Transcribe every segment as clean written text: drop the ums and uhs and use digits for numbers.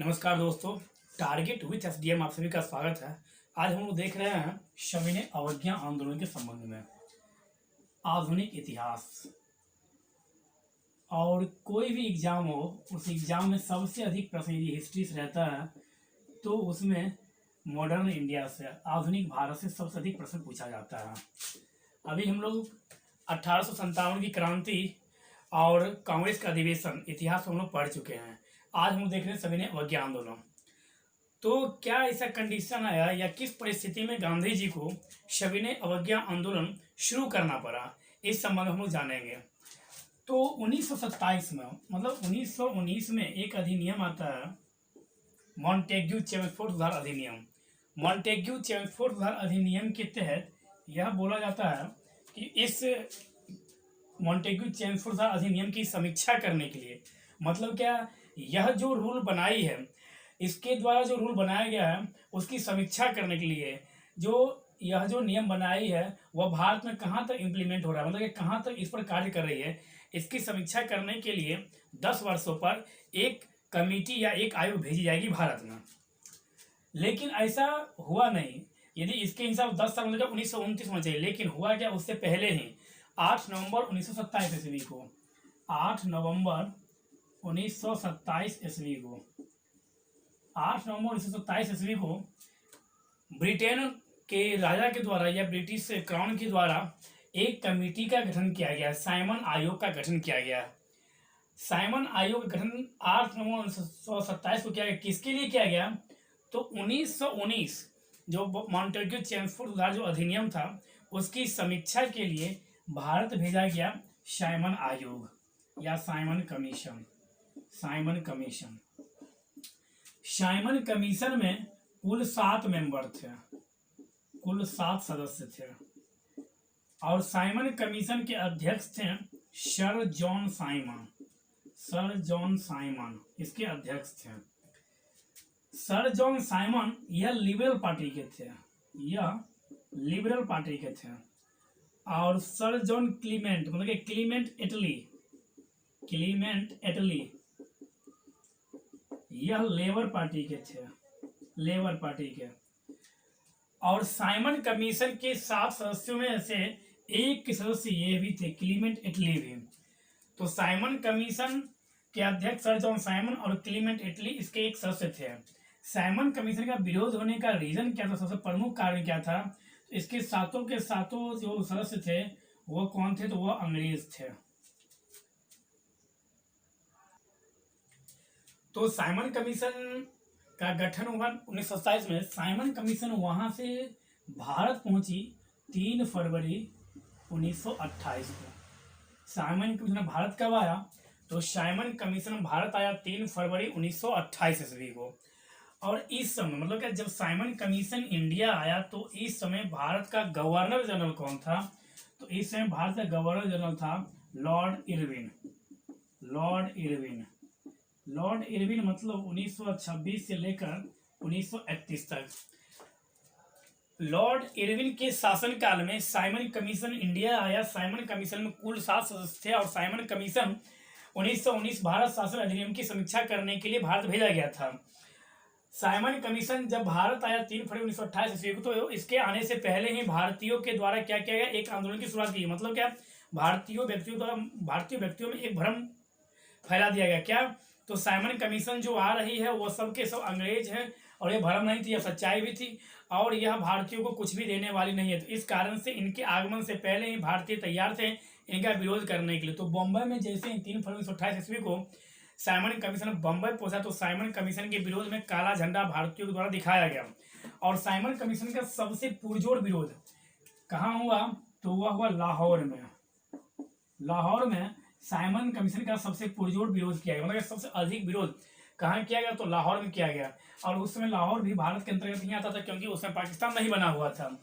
नमस्कार दोस्तों। Target with SDM आप सभी का स्वागत है। आज हम लोग देख रहे हैं सविनय अवज्ञा आंदोलन के संबंध में आधुनिक इतिहास। और कोई भी एग्जाम हो, उस एग्जाम में सबसे अधिक प्रश्न यदि हिस्ट्री से रहता है तो उसमें मॉडर्न इंडिया से, आधुनिक भारत से सबसे अधिक प्रश्न पूछा जाता है। अभी हम लोग 1857 की क्रांति और कांग्रेस का अधिवेशन इतिहास हम लोग पढ़ चुके हैं। आज हम देख रहे हैं सविनय अवज्ञा आंदोलन। तो क्या ऐसा कंडीशन आया या किस परिस्थिति में गांधी जी को सविनय अवज्ञा आंदोलन शुरू करना पड़ा, इस संबंध में हम लोग जानेंगे। तो 1927 में, मतलब 1919 में एक अधिनियम आता है, मॉन्टेग्यू चेम्सफोर्ड सुधार अधिनियम। मॉन्टेग्यू चेम्सफोर्ड सुधार अधिनियम के तहत यह बोला जाता है कि इस मॉन्टेग्यू चेम्सफोर्ड सुधार अधिनियम की समीक्षा करने के लिए, मतलब क्या, यह जो रूल बनाई है, इसके द्वारा जो रूल बनाया गया है उसकी समीक्षा करने के लिए यह जो नियम बनाई है वह भारत में कहाँ तक इम्प्लीमेंट हो रहा है, मतलब कि कहाँ तक इस पर कार्य कर रही है, इसकी समीक्षा करने के लिए 10 वर्षों पर एक कमेटी या एक आयोग भेजी जाएगी भारत में। लेकिन ऐसा हुआ नहीं। यदि इसके हिसाब 10 साल मतलब 1929 होना चाहिए, लेकिन हुआ क्या, उससे पहले ही 8 नवंबर 1927 ईस्वी को 8 नवंबर 1927 ईस्वी को 8 नवंबर 1927 ईस्वी को ब्रिटेन के राजा के द्वारा या ब्रिटिश क्राउन के द्वारा एक कमेटी का गठन किया गया, साइमन आयोग का गठन किया गया। साइमन आयोग का गठन 8 नवंबर 1927 को किया गया। किसके लिए किया गया? तो 1919 जो मॉन्टेग्यू चेम्सफोर्ड सुधार जो अधिनियम था उसकी समीक्षा के लिए भारत भेजा गया साइमन आयोग या Simon commission. Simon commission Simon commission में कुल 7 मेंबर थे, कुल 7 सदस्य थे। और साइमन कमीशन के अध्यक्ष थे sir John Simon. Sir John Simon इसके अध्यक्ष थे। सर जॉन साइमन यह लिबरल पार्टी के थे, यह लिबरल पार्टी के थे। और सर जॉन क्लीमेंट, मतलब कि क्लीमेंट एटली, क्लीमेंट एटली यह लेबर पार्टी के थे, लेबर पार्टी के। और साइमन कमीशन के 7 सदस्यों में से एक सदस्य ये भी थे, क्लीमेंट एटली भी। तो साइमन कमीशन के अध्यक्ष सर जॉन साइमन और क्लीमेंट एटली इसके एक सदस्य थे। साइमन कमीशन का विरोध होने का रीजन क्या था, सबसे प्रमुख कारण क्या था? तो इसके सातों के सातों जो सदस्य थे वो कौन थे? तो वह अंग्रेज थे। तो साइमन कमीशन का गठन हुआ 1927 में। साइमन कमीशन वहां से भारत पहुंची 3 फरवरी 1928 को। साइमन कमीशन भारत कब आया? तो साइमन कमीशन भारत आया 3 फरवरी 1928 ईस्वी को। और इस समय, मतलब क्या, जब साइमन कमीशन इंडिया आया तो इस समय भारत का गवर्नर जनरल कौन था? तो इस समय भारत का गवर्नर जनरल था Lord Irwin. Lord Irwin, Lord Irwin मतलब 1926 से लेकर 1931 तक। लॉर्ड इरविन के शासनकाल में साइमन कमीशन इंडिया आया। साइमन कमीशन में कुल 7 सदस्य थे और साइमन कमीशन 1919 भारत शासन अधिनियम की समीक्षा करने के लिए भारत भेजा गया था। साइमन कमीशन जब भारत आया 3 फरवरी 1928 ईस्वी को, तो इसके आने से पहले ही भारतीयों के द्वारा क्या किया गया, एक आंदोलन की शुरुआत की। मतलब क्या, भारतीय व्यक्तियों में एक भ्रम फैला दिया गया। क्या? तो साइमन कमीशन जो आ रही है वो सब के सब अंग्रेज हैं, और ये भ्रम नहीं थी, यह सच्चाई भी थी, और यह भारतीयों को कुछ भी देने वाली नहीं है। तो इस कारण से इनके आगमन से पहले ही भारतीय तैयार थे इनका विरोध करने के लिए। तो बम्बई में जैसे ही 3 फरवरी 1928 ईस्वी को साइमन कमीशन बम्बई पहुंचा तो साइमन कमीशन के विरोध में काला झंडा भारतीयों के द्वारा दिखाया गया। और साइमन कमीशन का सबसे पुरजोर विरोध कहाँ हुआ? तो वह हुआ लाहौर में। लाहौर में साइमन कमीशन का सबसे पुरजोर विरोध किया गया, मतलब सबसे अधिक विरोध कहाँ किया गया? तो लाहौर में किया गया। और उस समय लाहौर भी भारत के अंतर्गत नहीं आता था, क्योंकि उसमें पाकिस्तान नहीं बना हुआ था।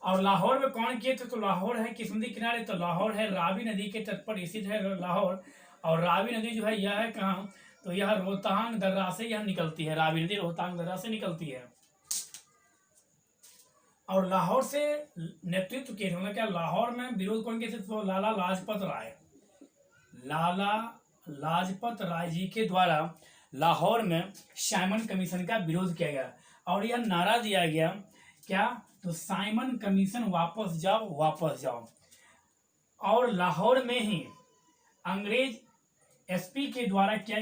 और लाहौर में कौन किए थे? तो लाहौर है किस नदी किनारे? तो लाहौर है रावी नदी के तट पर स्थित है लाहौर। और रावी नदी जो है यह है कहाँ? तो यह रोहतांग दर्रा से यह निकलती है। रावी नदी रोहतांग दर्रा से निकलती है। और लाहौर से नेतृत्व किए थे, मतलब क्या, लाहौर में विरोध कौन किए थे? तो लाला लाजपत राय। लाला लाजपत राय जी के द्वारा लाहौर में साइमन कमीशन का विरोध किया गया और यह नारा दिया गया क्या, तो साइमन कमीशन वापस जाओ वापस जाओ। और लाहौर में ही अंग्रेज एसपी के द्वारा क्या,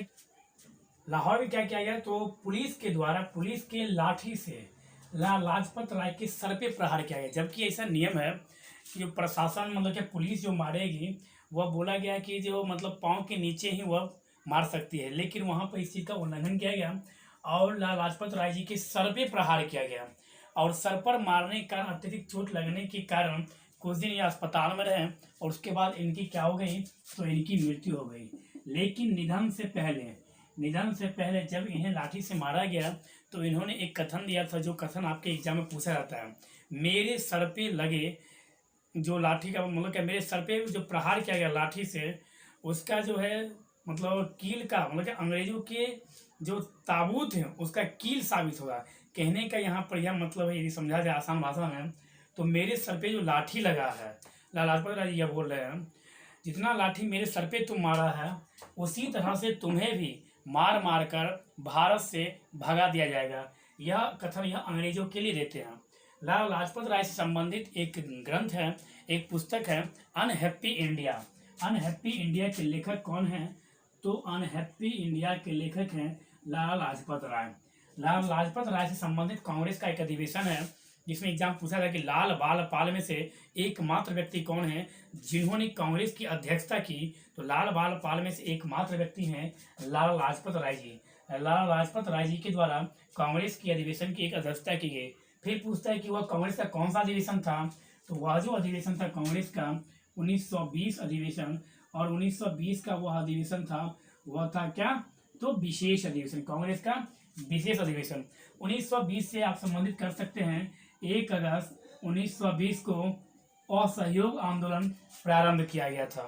लाहौर में क्या किया गया, तो पुलिस के द्वारा पुलिस के लाठी से लाजपत राय के सर पे प्रहार किया गया। जबकि ऐसा नियम है कि जो प्रशासन मतलब कि पुलिस जो मारेगी वह बोला गया कि जो मतलब पाँव के नीचे ही वह मार सकती है, लेकिन वहाँ पर इस चीज़ का उल्लंघन किया गया और लाजपत राय जी के सर पे प्रहार किया गया और सर पर मारने के कारण अत्यधिक चोट लगने के कारण कुछ दिन ये अस्पताल में रहे और उसके बाद इनकी क्या हो गई, तो इनकी मृत्यु हो गई। लेकिन निधन से पहले जब इन्हें लाठी से मारा गया तो इन्होंने एक कथन दिया था, जो कथन आपके एग्जाम में पूछा जाता है, मेरे सर पे लगे जो लाठी का मतलब क्या, मेरे सर पे जो प्रहार किया गया लाठी से उसका जो है मतलब कील का मतलब कि अंग्रेजों के जो ताबूत है उसका कील साबित होगा। कहने का यहाँ पर यह मतलब है, यदि समझा जाए आसान भाषा में, तो मेरे सर पे जो लाठी लगा है, लाजपत राय यह बोल रहे हैं, जितना लाठी मेरे सर पे तुम मारा है उसी तरह से तुम्हें भी मार मार कर भारत से भगा दिया जाएगा। यह कथन यह अंग्रेजों के लिए देते हैं। लाला लाजपत राय से संबंधित एक ग्रंथ है, एक पुस्तक है अनहैप्पी इंडिया। अनहैप्पी इंडिया के लेखक कौन है, तो अनहैप्पी इंडिया के लेखक हैं लाला लाजपत राय। लाला लाजपत राय से संबंधित कांग्रेस का एक अधिवेशन है जिसमें एग्जाम पूछा था कि लाल बाल पाल में से एकमात्र व्यक्ति कौन है जिन्होंने कांग्रेस की अध्यक्षता की, तो लाल बाल पाल में से एकमात्र व्यक्ति हैं लाला लाजपत राय जी। लाला लाजपत राय जी के द्वारा कांग्रेस की अधिवेशन की एक अध्यक्षता की गई। फिर पूछता है कि वह कांग्रेस का कौन सा अधिवेशन था, तो वह जो अधिवेशन था कांग्रेस का 1920 अधिवेशन, और 1920 का वह अधिवेशन था वह था क्या, तो विशेष अधिवेशन, कांग्रेस का विशेष अधिवेशन। 1920 से आप संबंधित कर सकते हैं 1 अगस्त 1920 को असहयोग आंदोलन प्रारंभ किया गया था।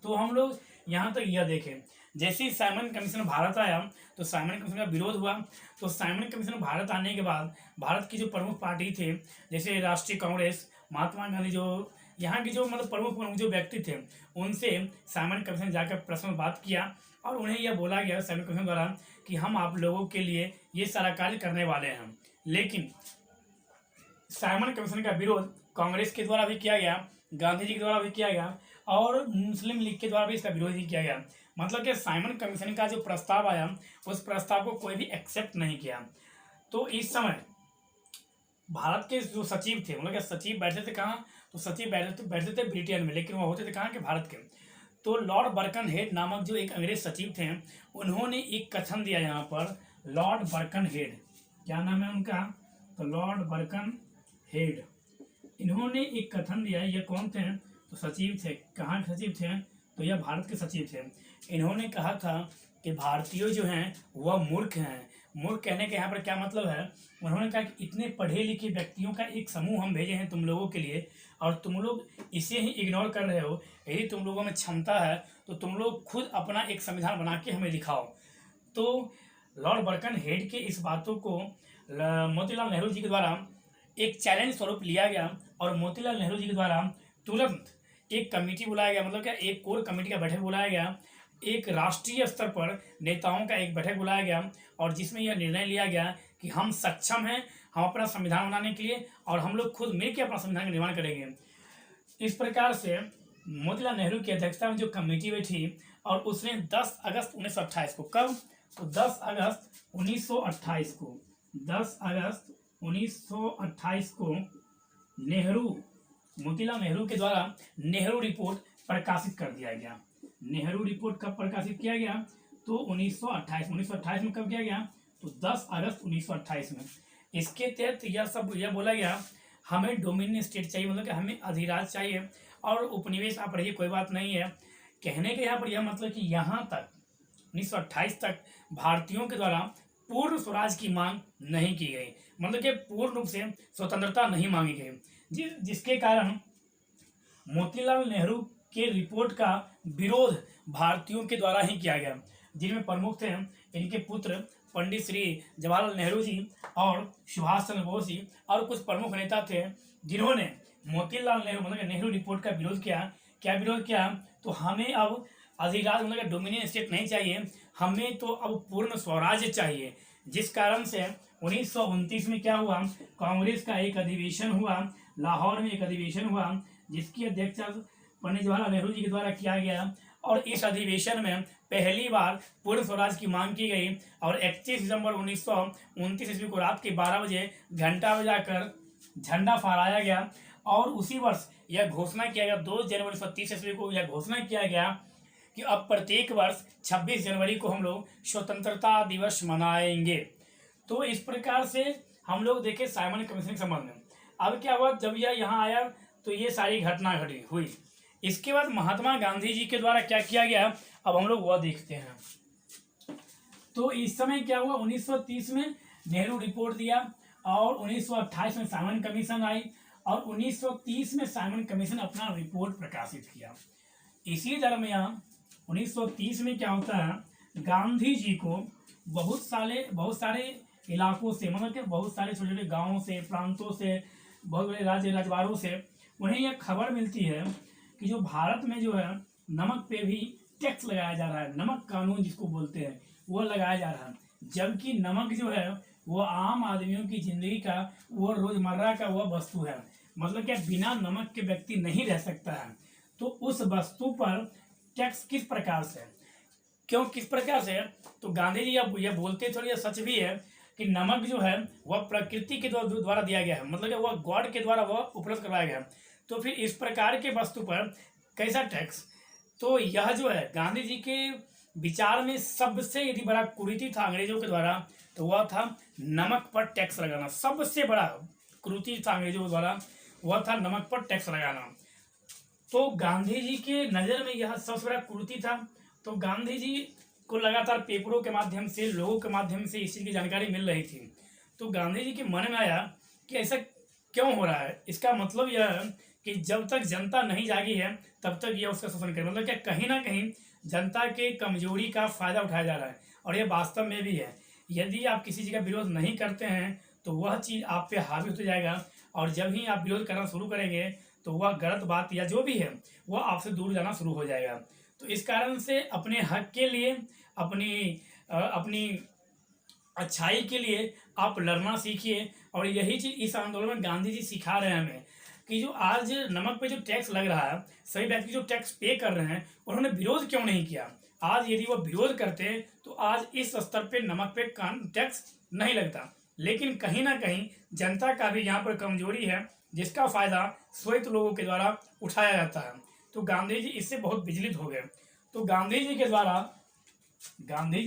तो हम लोग यहाँ तक यह देखें, जैसे ही साइमन कमीशन भारत आया तो साइमन कमीशन का विरोध हुआ। तो साइमन कमीशन भारत आने के बाद भारत की जो प्रमुख पार्टी थे, जैसे राष्ट्रीय कांग्रेस, महात्मा गांधी, जो यहाँ की जो मतलब प्रमुख जो व्यक्ति थे, उनसे साइमन कमीशन जाकर प्रश्न बात किया और उन्हें यह बोला गया साइमन कमीशन द्वारा कि हम आप लोगों के लिए ये सारा कार्य करने वाले हैं। लेकिन साइमन कमीशन का विरोध कांग्रेस के द्वारा भी किया गया, गांधी जी के द्वारा भी किया गया और मुस्लिम लीग के द्वारा भी इसका विरोध ही किया गया। मतलब कि साइमन कमीशन का जो प्रस्ताव आया उस प्रस्ताव को कोई भी एक्सेप्ट नहीं किया। तो इस समय भारत के जो सचिव थे, मतलब कि सचिव बैठे थे कहाँ, तो सचिव बैठते थे ब्रिटेन में, लेकिन वो होते थे कहाँ के, भारत के। तो लॉर्ड बर्कनहेड नामक जो एक अंग्रेज सचिव थे उन्होंने एक कथन दिया यहाँ पर, लॉर्ड बर्कनहेड, क्या नाम है उनका, तो लॉर्ड बर्कनहेड, इन्होंने एक कथन दिया। ये कौन थे, तो सचिव थे, कहाँ के सचिव थे, तो यह भारत के सचिव थे। इन्होंने कहा था कि भारतीय जो हैं वह मूर्ख हैं। मूर्ख कहने के यहाँ पर क्या मतलब है, उन्होंने कहा कि इतने पढ़े लिखे व्यक्तियों का एक समूह हम भेजे हैं तुम लोगों के लिए और तुम लोग इसे ही इग्नोर कर रहे हो। यदि तुम लोगों में क्षमता है तो तुम लोग खुद अपना एक संविधान बना के हमें दिखाओ। तो लॉर्ड बर्कनहेड के इस बातों को मोतीलाल नेहरू जी के द्वारा एक चैलेंज स्वरूप लिया गया और मोतीलाल नेहरू जी के द्वारा तुरंत एक कमेटी बुलाया गया, मतलब क्या एक कोर कमेटी का बैठक बुलाया गया, एक राष्ट्रीय स्तर पर नेताओं का एक बैठक बुलाया गया और जिसमें यह निर्णय लिया गया कि हम सक्षम हैं हम अपना संविधान बनाने के लिए और हम लोग खुद मिलकर अपना संविधान का निर्माण करेंगे। इस प्रकार से मोतीलाल नेहरू की अध्यक्षता में जो कमेटी बैठी और उसने 10 अगस्त 1928 को, कब, तो 10 अगस्त 1928 को, 10 अगस्त 1928 को मोतीलाल नेहरू के द्वारा नेहरू रिपोर्ट प्रकाशित कर दिया गया। नेहरू रिपोर्ट कब प्रकाशित किया गया, तो 1928 में कब किया गया, तो 10 अगस्त 1928 में। इसके तहत यह बोला गया हमें डोमिनियन स्टेट चाहिए, मतलब कि हमें अधिराज चाहिए और उपनिवेश आप रहिए, कोई बात नहीं है। कहने के यहाँ पर यह मतलब कि यहाँ तक 1928 तक भारतीयों के द्वारा पूर्ण स्वराज की मांग नहीं की गई, मतलब कि पूर्ण रूप से स्वतंत्रता नहीं मांगी गई, जिसके कारण मोतीलाल नेहरू के रिपोर्ट का विरोध भारतीयों के द्वारा ही किया गया, जिनमें प्रमुख थे इनके पुत्र पंडित श्री जवाहरलाल नेहरू जी और सुभाष चंद्र बोस जी और कुछ प्रमुख नेता थे जिन्होंने मोतीलाल नेहरू मतलब नेहरू रिपोर्ट का विरोध किया। क्या विरोध किया, तो हमें अब अधिराज मतलब डोमिनियन स्टेट नहीं चाहिए, हमें तो अब पूर्ण स्वराज्य चाहिए। जिस कारण से 1929 में क्या हुआ, कांग्रेस का एक अधिवेशन हुआ, लाहौर में एक अधिवेशन हुआ, जिसकी अध्यक्षता पंडित जवाहरलाल नेहरू जी के द्वारा किया गया। और इस अधिवेशन में पहली बार पूर्ण स्वराज की मांग की गई और 31 दिसंबर 1929 ईस्वी को रात के 12 बजे घंटा बजाकर झंडा फहराया गया। और उसी वर्ष यह घोषणा किया गया, 2 जनवरी 1930 ईस्वी को यह घोषणा किया गया कि अब प्रत्येक वर्ष 26 जनवरी को हम लोग स्वतंत्रता दिवस मनाएंगे। तो इस प्रकार से हम लोग देखे साइमन कमीशन के संबंध में। अब क्या हुआ, जब यह यहाँ आया तो ये सारी घटना घटी हुई। इसके बाद महात्मा गांधी जी के द्वारा क्या किया गया, अब हम लोग वह देखते हैं। तो इस समय क्या हुआ, 1930 में नेहरू रिपोर्ट दिया और 1928 में साइमन कमीशन आई और 1930 में साइमन कमीशन अपना रिपोर्ट प्रकाशित किया। इसी दरमियान 1930 में क्या होता है, गांधी जी को बहुत सारे इलाकों से, मतलब कि बहुत सारे छोटे छोटे गाँवों से, प्रांतों से, बहुत बड़े राज्य राजवाड़ों से उन्हें यह खबर मिलती है कि जो भारत में जो है नमक पे भी टैक्स लगाया जा रहा है, नमक कानून जिसको बोलते हैं वो लगाया जा रहा है। जबकि नमक जो है वो आम आदमियों की जिंदगी का, वो रोजमर्रा का वह वस्तु है, मतलब कि बिना नमक के व्यक्ति नहीं रह सकता है। तो उस वस्तु पर टैक्स किस प्रकार से, किस प्रकार से, तो गांधी जी यह बोलते थोड़ी सच भी है कि नमक जो है वह प्रकृति के द्वारा दिया गया है, मतलब कि वह गॉड के द्वारा वह उपलब्ध करवाया गया है। तो फिर इस प्रकार के वस्तु पर कैसा टैक्स, तो यह जो है गांधी जी के विचार में सबसे यदि बड़ा कुरीति था अंग्रेजों के द्वारा, तो वह था नमक पर टैक्स लगाना। सबसे बड़ा कुरीति था अंग्रेजों के द्वारा, वह था नमक पर टैक्स लगाना। तो गांधी जी के नज़र में यह सबसे बड़ा कुरीति था। तो गांधी जी को लगातार पेपरों के माध्यम से, लोगों के माध्यम से इस चीज़ की जानकारी मिल रही थी। तो गांधी जी के मन में आया कि ऐसा क्यों हो रहा है। इसका मतलब यह है कि जब तक जनता नहीं जागी है तब तक यह उसका शोषण करे, मतलब क्या कहीं ना कहीं जनता के कमजोरी का फायदा उठाया जा रहा है। और यह वास्तव में भी है, यदि आप किसी चीज़ का विरोध नहीं करते हैं तो वह चीज़ आप पे हावी होते जाएगा, और जब ही आप विरोध करना शुरू करेंगे तो वह गलत बात या जो भी है वह आपसे दूर जाना शुरू हो जाएगा। तो इस कारण से अपने हक के लिए, अपनी अच्छाई के लिए आप लड़ना सीखिए। और यही चीज़ इस आंदोलन में गांधी जी सिखा रहे हैं हमें कि जो आज नमक पे जो टैक्स लग रहा है, सभी व्यक्ति जो टैक्स पे कर रहे हैं उन्होंने विरोध क्यों नहीं किया। आज यदि वह विरोध करते तो आज इस स्तर पे नमक पे टैक्स नहीं लगता। लेकिन कहीं ना कहीं जनता का भी यहाँ पर कमजोरी है, जिसका फायदा श्वेत लोगों के द्वारा उठाया जाता है। तो गांधी जी इससे बहुत विचलित हो गए। तो गांधी जी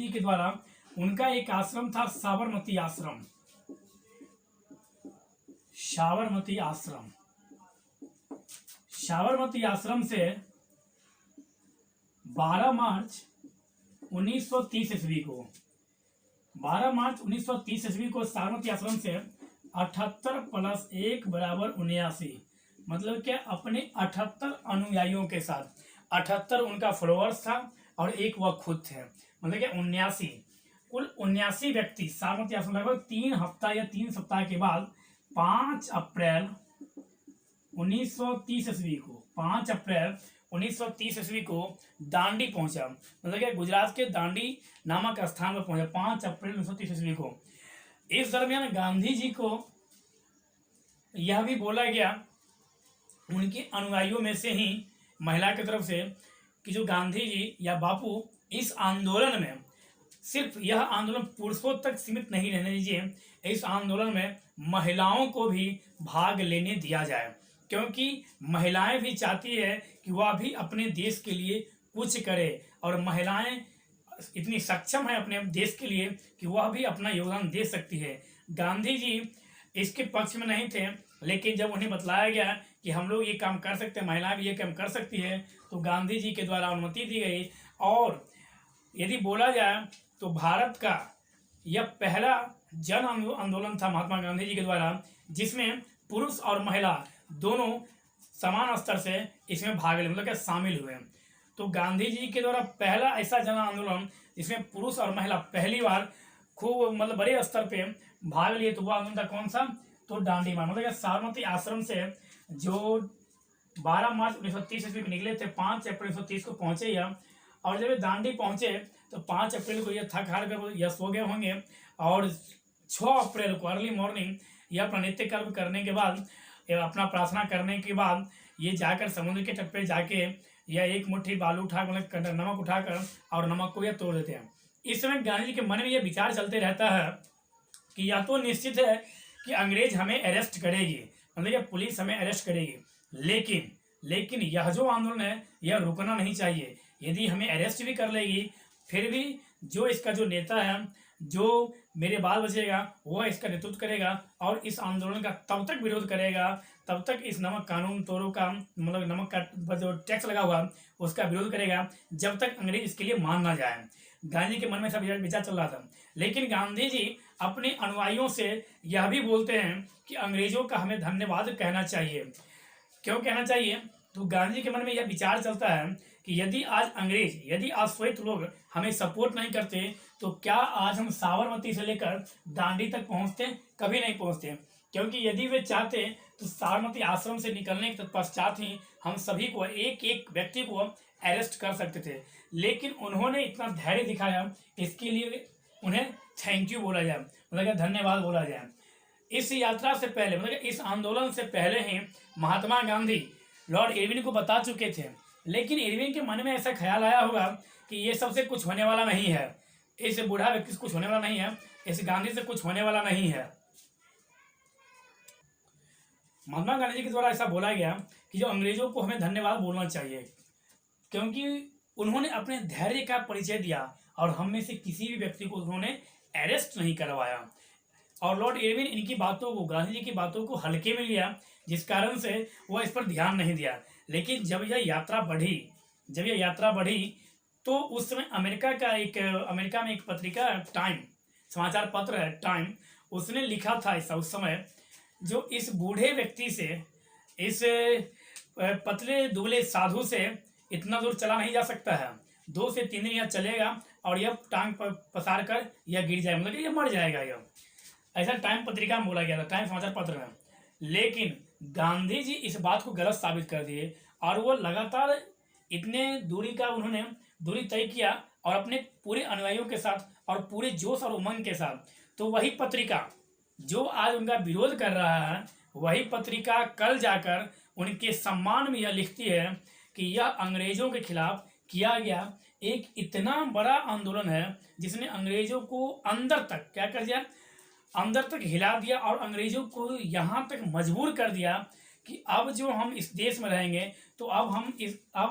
के द्वारा उनका एक आश्रम था, साबरमती आश्रम। साबरमती आश्रम से 12 मार्च 1930 ईस्वी को, 12 मार्च 1930 ईस्वी को साबरमती आश्रम से 78 + 1 = 79, मतलब क्या अपने 78 अनुयायियों के साथ, 78 उनका फॉलोअर्स था और एक वह खुद थे, मतलब क्या 79, कुल 79 व्यक्ति साबरमती आश्रम। लगभग 3 हफ्ता या 3 सप्ताह के बाद 5 अप्रैल 1930 ईस्वी को, 5 अप्रैल 1930 ईस्वी को दांडी पहुंचा, मतलब क्या गुजरात के दांडी नामक स्थान पर पहुंचा 5 अप्रैल 1930 ईस्वी को। इस दरमियान गांधी जी को यह भी बोला गया उनके अनुयायियों में से ही, महिला की तरफ से, कि जो गांधी जी या बापू इस आंदोलन में, सिर्फ यह आंदोलन पुरुषों तक सीमित नहीं रहने दीजिए, इस आंदोलन में महिलाओं को भी भाग लेने दिया जाए, क्योंकि महिलाएं भी चाहती है कि वह भी अपने देश के लिए कुछ करे, और महिलाएं इतनी सक्षम है अपने देश के लिए कि वह भी अपना योगदान दे सकती है। गांधी जी इसके पक्ष में नहीं थे, लेकिन जब उन्हें बतलाया गया कि हम लोग ये काम कर सकते हैं, महिलाएं भी ये काम कर सकती है, तो गांधी जी के द्वारा अनुमति दी गई। और यदि बोला जाए तो भारत का यह पहला जन आंदोलन था महात्मा गांधी जी के द्वारा, जिसमें पुरुष और महिला दोनों समान स्तर से इसमें भाग ले, मतलब क्या शामिल हुए। तो गांधी जी के द्वारा पहला ऐसा जन आंदोलन जिसमें पुरुष और महिला पहली बार खूब, मतलब बड़े स्तर पे भाग लिए, तो वह आंदोलन था कौन सा, तो दांडी मार्च। मतलब साबरमती आश्रम से जो 12 मार्च 1930 ईस्वी को निकले थे, 5 अप्रैल 1930 को पहुंचे यह, और जब ये दांडी पहुंचे तो 5 अप्रैल को ये थक हार कर यह सो गए होंगे, और 6 अप्रैल को अर्ली मॉर्निंग यह अपना नित्य कर्म करने के बाद, अपना प्रार्थना करने के बाद ये जाकर समुद्र के तट पे जाके यह एक मुट्ठी बालू उठा, मतलब नमक उठाकर और नमक को यह तोड़ देते हैं। इस समय गांधी जी के मन में यह विचार चलते रहता है कि यह तो निश्चित है कि अंग्रेज हमें अरेस्ट करेगी, मतलब यह पुलिस हमें अरेस्ट करेगी, लेकिन यह जो आंदोलन है यह रुकना नहीं चाहिए। यदि हमें अरेस्ट भी कर लेगी, फिर भी जो इसका जो नेता है, जो मेरे बाल बचेगा, वह इसका नेतृत्व करेगा और इस आंदोलन का तब तक विरोध करेगा, तब तक इस नमक कानून तोड़ों का, मतलब नमक का जो टैक्स लगा हुआ उसका विरोध करेगा, जब तक अंग्रेज इसके लिए मान ना जाए। गांधी के मन में सब विचार चल रहा था। लेकिन गांधी जी अपने अनुयायियों से यह भी बोलते हैं कि अंग्रेजों का हमें धन्यवाद कहना चाहिए। क्यों कहना चाहिए? तो गांधी के मन में यह विचार चलता है कि यदि आज श्वेत लोग हमें सपोर्ट नहीं करते तो क्या आज हम साबरमती से लेकर दांडी तक पहुंचते? कभी नहीं पहुंचते। क्योंकि यदि वे चाहते तो साबरमती आश्रम से निकलने के पश्चात ही हम सभी को, एक एक व्यक्ति को अरेस्ट कर सकते थे। लेकिन उन्होंने इतना धैर्य दिखाया, इसके लिए उन्हें थैंक यू बोला जाए, मतलब धन्यवाद बोला जाए। इस यात्रा से पहले, मतलब इस आंदोलन से पहले ही महात्मा गांधी लॉर्ड इरविन को बता चुके थे, लेकिन इरविन के मन में ऐसा ख्याल आया होगा कि ये सबसे कुछ होने वाला नहीं है, इस बूढ़ा व्यक्ति से कुछ होने वाला नहीं है, इस गांधी से कुछ होने वाला नहीं है। महात्मा गांधी जी के द्वारा ऐसा बोला गया कि जो अंग्रेजों को हमें धन्यवाद बोलना चाहिए, क्योंकि उन्होंने अपने धैर्य का परिचय दिया और हम में से किसी भी व्यक्ति को उन्होंने अरेस्ट नहीं करवाया। और लॉर्ड इरविन इनकी बातों को, गांधी जी की बातों को हल्के में लिया, जिस कारण से वह इस पर ध्यान नहीं दिया। लेकिन जब यह यात्रा बढ़ी तो उस समय अमेरिका में एक पत्रिका टाइम, समाचार पत्र है टाइम, उसने लिखा था ऐसा उस समय, जो इस बूढ़े व्यक्ति से, इस पतले दुबले साधु से इतना दूर चला नहीं जा सकता है, 2 से 3 दिन यह चलेगा और यह टांग पसार कर यह गिर जाएगा, मतलब यह मर जाएगा। यह ऐसा टाइम पत्रिका में बोला गया था, टाइम समाचार पत्र में। लेकिन गांधी जी इस बात को गलत साबित कर दिए और वो लगातार इतने उन्होंने दूरी तय किया और अपने पूरे अनुयायियों के साथ और पूरे जोश और उमंग के साथ। तो वही पत्रिका जो आज उनका विरोध कर रहा है, वही पत्रिका कल जाकर उनके सम्मान में यह लिखती है कि यह अंग्रेजों के खिलाफ किया गया एक इतना बड़ा आंदोलन है जिसने अंग्रेजों को अंदर तक क्या कर दिया, अंदर तक हिला दिया और अंग्रेजों को यहाँ तक मजबूर कर दिया कि अब जो हम इस देश में रहेंगे तो अब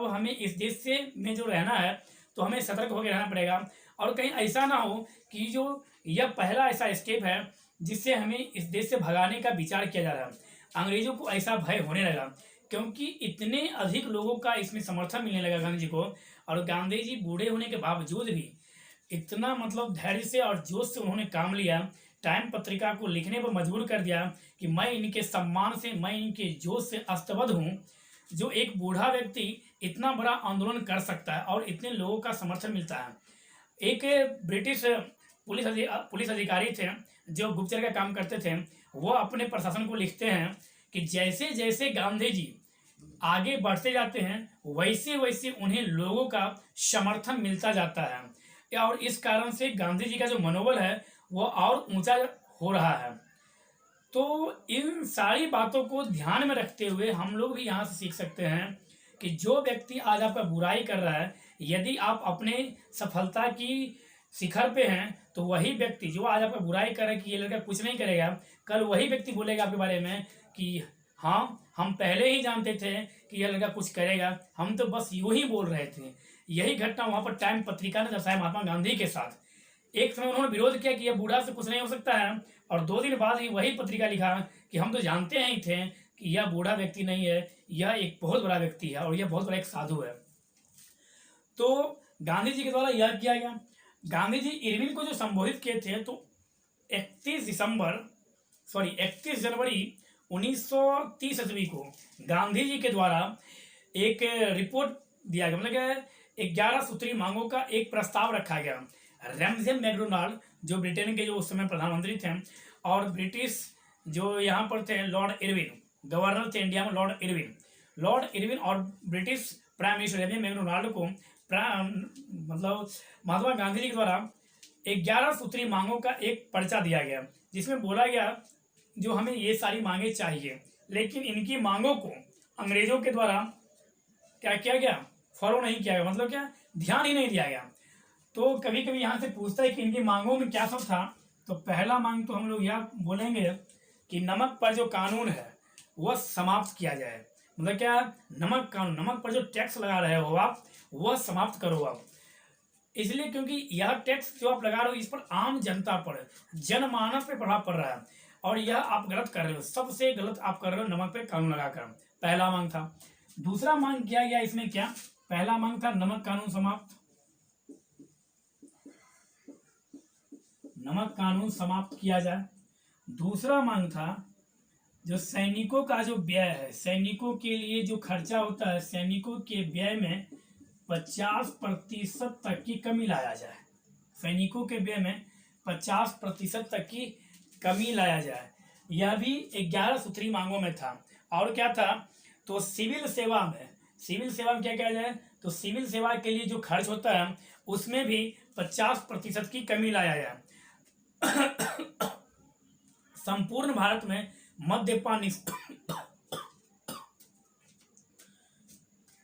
हमें इस देश से में जो रहना है तो हमें सतर्क होकर रहना पड़ेगा। और कहीं ऐसा ना हो कि जो यह पहला ऐसा स्टेप है जिससे हमें इस देश से भगाने का विचार किया जा रहा है। अंग्रेजों को ऐसा भय होने लगा क्योंकि इतने अधिक लोगों का इसमें समर्थन मिलने लगा गांधी जी को, और गांधी जी बूढ़े होने के बावजूद भी इतना मतलब धैर्य से और जोश से उन्होंने काम लिया, टाइम पत्रिका को लिखने पर मजबूर कर दिया कि मैं इनके सम्मान से, मैं इनके जोश से अस्तबद्ध हूँ। जो एक बूढ़ा व्यक्ति इतना बड़ा आंदोलन कर सकता है और इतने लोगों का समर्थन मिलता है। एक ब्रिटिश पुलिस अधिकारी थे जो गुप्तचर का काम करते थे, वो अपने प्रशासन को लिखते हैं कि जैसे जैसे गांधी जी आगे बढ़ते जाते हैं वैसे वैसे उन्हें लोगों का समर्थन मिलता जाता है और इस कारण से गांधी जी का जो मनोबल है वो और ऊंचा हो रहा है। तो इन सारी बातों को ध्यान में रखते हुए हम लोग भी यहाँ से सीख सकते हैं कि जो व्यक्ति आज आपका बुराई कर रहा है, यदि आप अपने सफलता की शिखर पे हैं तो वही व्यक्ति जो आज आपका बुराई कर रहा है कि ये लड़का कुछ नहीं करेगा, कल वही व्यक्ति बोलेगा आपके बारे में कि हाँ, हम पहले ही जानते थे कि यह लड़का कुछ करेगा, हम तो बस यूं ही बोल रहे थे। यही घटना वहाँ पर टाइम पत्रिका ने दर्शाया महात्मा गांधी के साथ। एक समय उन्होंने विरोध किया कि यह बूढ़ा से कुछ नहीं हो सकता है, और 2 दिन बाद ही वही पत्रिका लिखा कि हम तो जानते ही थे कि यह बूढ़ा व्यक्ति नहीं है, यह एक बहुत बड़ा व्यक्ति है और यह बहुत बड़ा एक साधु है। तो गांधी जी के द्वारा यह किया गया। गांधी जी इरविन को जो संबोधित किए थे तो 31 जनवरी 1930 ईस्वी को गांधी जी के द्वारा एक रिपोर्ट दिया गया, मतलब 11 सूत्री मांगों का एक प्रस्ताव रखा गया। रैमजे मैकडोनाल्ड जो ब्रिटेन के जो उस समय प्रधानमंत्री थे और ब्रिटिश जो यहाँ पर थे लॉर्ड इरविन, गवर्नर थे इंडिया में लॉर्ड इरविन और British prime minister Ramsay MacDonald को मतलब महात्मा गांधी जी के द्वारा 11 सूत्री मांगों का एक पर्चा दिया गया, जिसमें बोला गया जो हमें ये सारी मांगे चाहिए, लेकिन इनकी मांगों को अंग्रेजों के द्वारा क्या किया गया, फॉलो नहीं किया गया, मतलब क्या, ध्यान ही नहीं दिया गया। तो कभी कभी यहाँ से पूछता है कि इनकी मांगों में क्या सब था। तो पहला मांग तो हम लोग यह बोलेंगे कि नमक पर जो कानून है वह समाप्त किया जाए। मतलब क्या, नमक कानून, नमक पर जो टैक्स लगा रहे हो आप, वह समाप्त करो आप। इसलिए क्योंकि यह टैक्स जो आप लगा रहे हो इस पर आम जनता पर, जनमानस पे प्रभाव पड़ रहा है, और यह आप गलत कर रहे हो, सबसे गलत आप कर रहे हो नमक पे कानून लगाकर। पहला मांग था। दूसरा मांग किया गया इसमें क्या, पहला मांग था नमक कानून समाप्त, नमक कानून समाप्त किया जाए। दूसरा मांग था जो सैनिकों का जो व्यय है, सैनिकों के लिए जो खर्चा होता है, सैनिकों के व्यय में 50% तक की कमी लाया जाए, सैनिकों के व्यय में 50% तक की कमी लाया जाए। यह भी 11 सूत्री मांगों में था। और क्या था, तो सिविल सेवा में, सिविल सेवा में क्या किया जाए, तो सिविल सेवा के लिए जो खर्च होता है उसमें भी 50% की कमी लाया जाए। संपूर्ण भारत में मद्यपान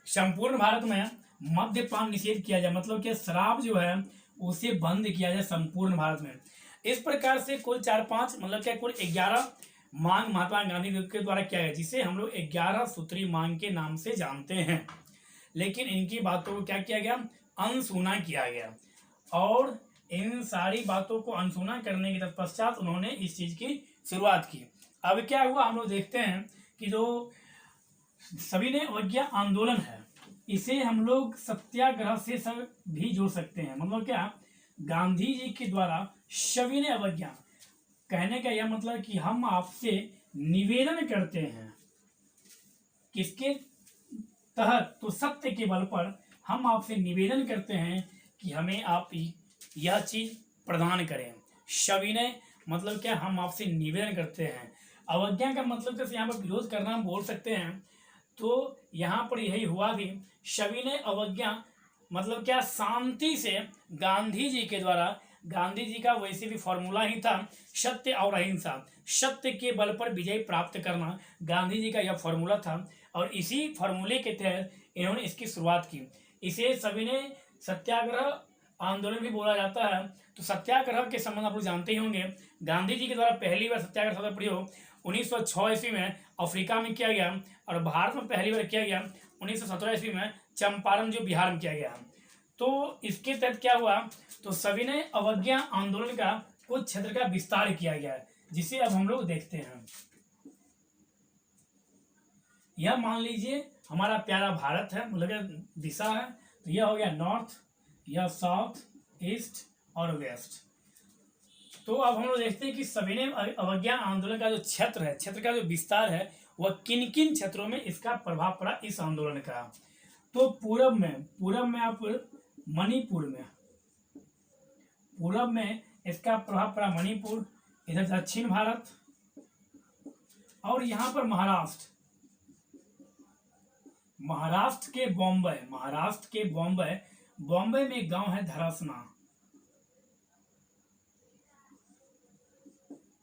संपूर्ण भारत में मद्यपान निषेध किया जाए, मतलब कि शराब जो है उसे बंद किया जाए संपूर्ण भारत में। इस प्रकार से कुल 4-5 मतलब क्या कुल 11 मांग महात्मा गांधी के द्वारा किया गया, जिसे हम लोग 11 सूत्री मांग के नाम से जानते हैं। लेकिन इनकी बातों को क्या किया गया, अनसुना किया गया, और इन सारी बातों को अनसुना करने के तत्पश्चात उन्होंने इस चीज की शुरुआत की। अब क्या हुआ, हम लोग देखते हैं कि जो सविनय अवज्ञा आंदोलन है, इसे हम लोग सत्याग्रह से सब भी जोड़ सकते हैं। मतलब क्या, गांधी जी के द्वारा सविनय अवज्ञा, कहने का यह मतलब कि हम आपसे निवेदन करते हैं, किसके तहत, तो सत्य के बल पर हम आपसे निवेदन करते हैं कि हमें आप यह चीज प्रदान करें। सविनय मतलब क्या, हम आपसे निवेदन करते हैं। अवज्ञा का मतलब जैसे यहाँ पर विरोध करना हम बोल सकते हैं, तो यहाँ पर यही हुआ भी। सविनय अवज्ञा मतलब क्या, शांति से गांधी जी के द्वारा, गांधी जी का वैसे भी फॉर्मूला ही था सत्य और अहिंसा, सत्य के बल पर विजय प्राप्त करना, गांधी जी का यह फॉर्मूला था, और इसी फॉर्मूले के तहत इन्होंने इसकी शुरुआत की। इसे सविनय सत्याग्रह आंदोलन भी बोला जाता है। तो सत्याग्रह के संबंध आप लोग जानते ही होंगे, गांधी जी के द्वारा पहली बार सत्याग्रह शब्द प्रयोग 1906 ईस्वी में अफ्रीका में किया गया, और भारत में पहली बार किया गया 1917 ईस्वी में चंपारण जो बिहार में किया गया। तो इसके तहत क्या हुआ, तो सविनय अवज्ञा आंदोलन का कुछ क्षेत्र का विस्तार किया गया, जिसे अब हम लोग देखते हैं। यह मान लीजिए हमारा प्यारा भारत है, मतलब दिशा है, तो यह हो गया नॉर्थ, यह साउथ, ईस्ट और वेस्ट। तो अब हम लोग देखते हैं कि सविनय अवज्ञा आंदोलन का जो क्षेत्र है, क्षेत्र का जो विस्तार है, वह किन किन क्षेत्रों में इसका प्रभाव पड़ा इस आंदोलन का। तो पूरब में आप मणिपुर में, पूरब में इसका प्रभाव पड़ा मणिपुर, इधर दक्षिण भारत, और यहाँ पर महाराष्ट्र के बॉम्बे में एक गांव है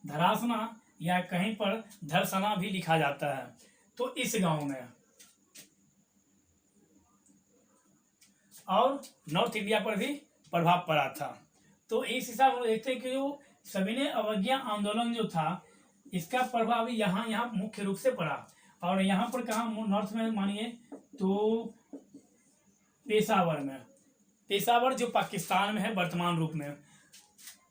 धरासना, या कहीं पर धरसना भी लिखा जाता है। तो इस गांव में, और नॉर्थ इंडिया पर भी प्रभाव पड़ा था। तो इस हिसाब से देखते हैं कि जो सविनय अवज्ञा आंदोलन जो था, इसका प्रभाव यहाँ मुख्य रूप से पड़ा। और यहाँ पर कहाँ, नॉर्थ में मानिए तो पेशावर जो पाकिस्तान में है वर्तमान रूप में।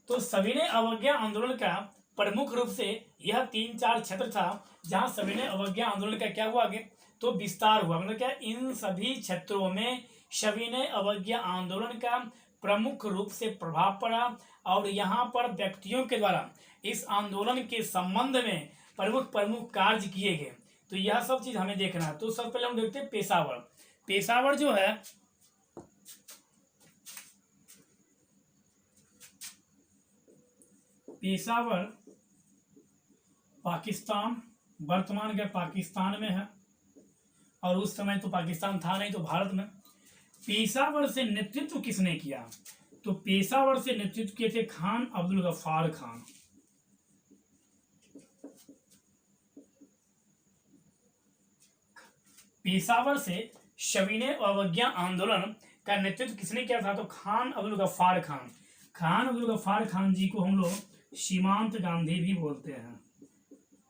तो सविनय अवज्ञा आंदोलन का प्रमुख रूप से यह 3-4 क्षेत्र था जहां सविनय अवज्ञा आंदोलन का क्या हुआ आगे, तो विस्तार हुआ। मतलब क्या, इन सभी क्षेत्रों में सविनय अवज्ञा आंदोलन का प्रमुख रूप से प्रभाव पड़ा, और यहाँ पर व्यक्तियों के द्वारा इस आंदोलन के संबंध में प्रमुख कार्य किए गए। तो यह सब चीज हमें देखना है। तो सबसे पहले हम देखते हैं पेशावर जो है, पेशावर पाकिस्तान, वर्तमान के पाकिस्तान में है, और उस समय तो पाकिस्तान था नहीं, तो भारत में। पेशावर से नेतृत्व किसने किया? तो पेशावर से नेतृत्व किए थे खान अब्दुल गफ्फार खान। पेशावर से सविनय अवज्ञा आंदोलन का नेतृत्व किसने किया था? तो खान अब्दुल गफ्फार खान। खान अब्दुल गफ्फार खान जी को हम लोग सीमांत गांधी भी बोलते हैं,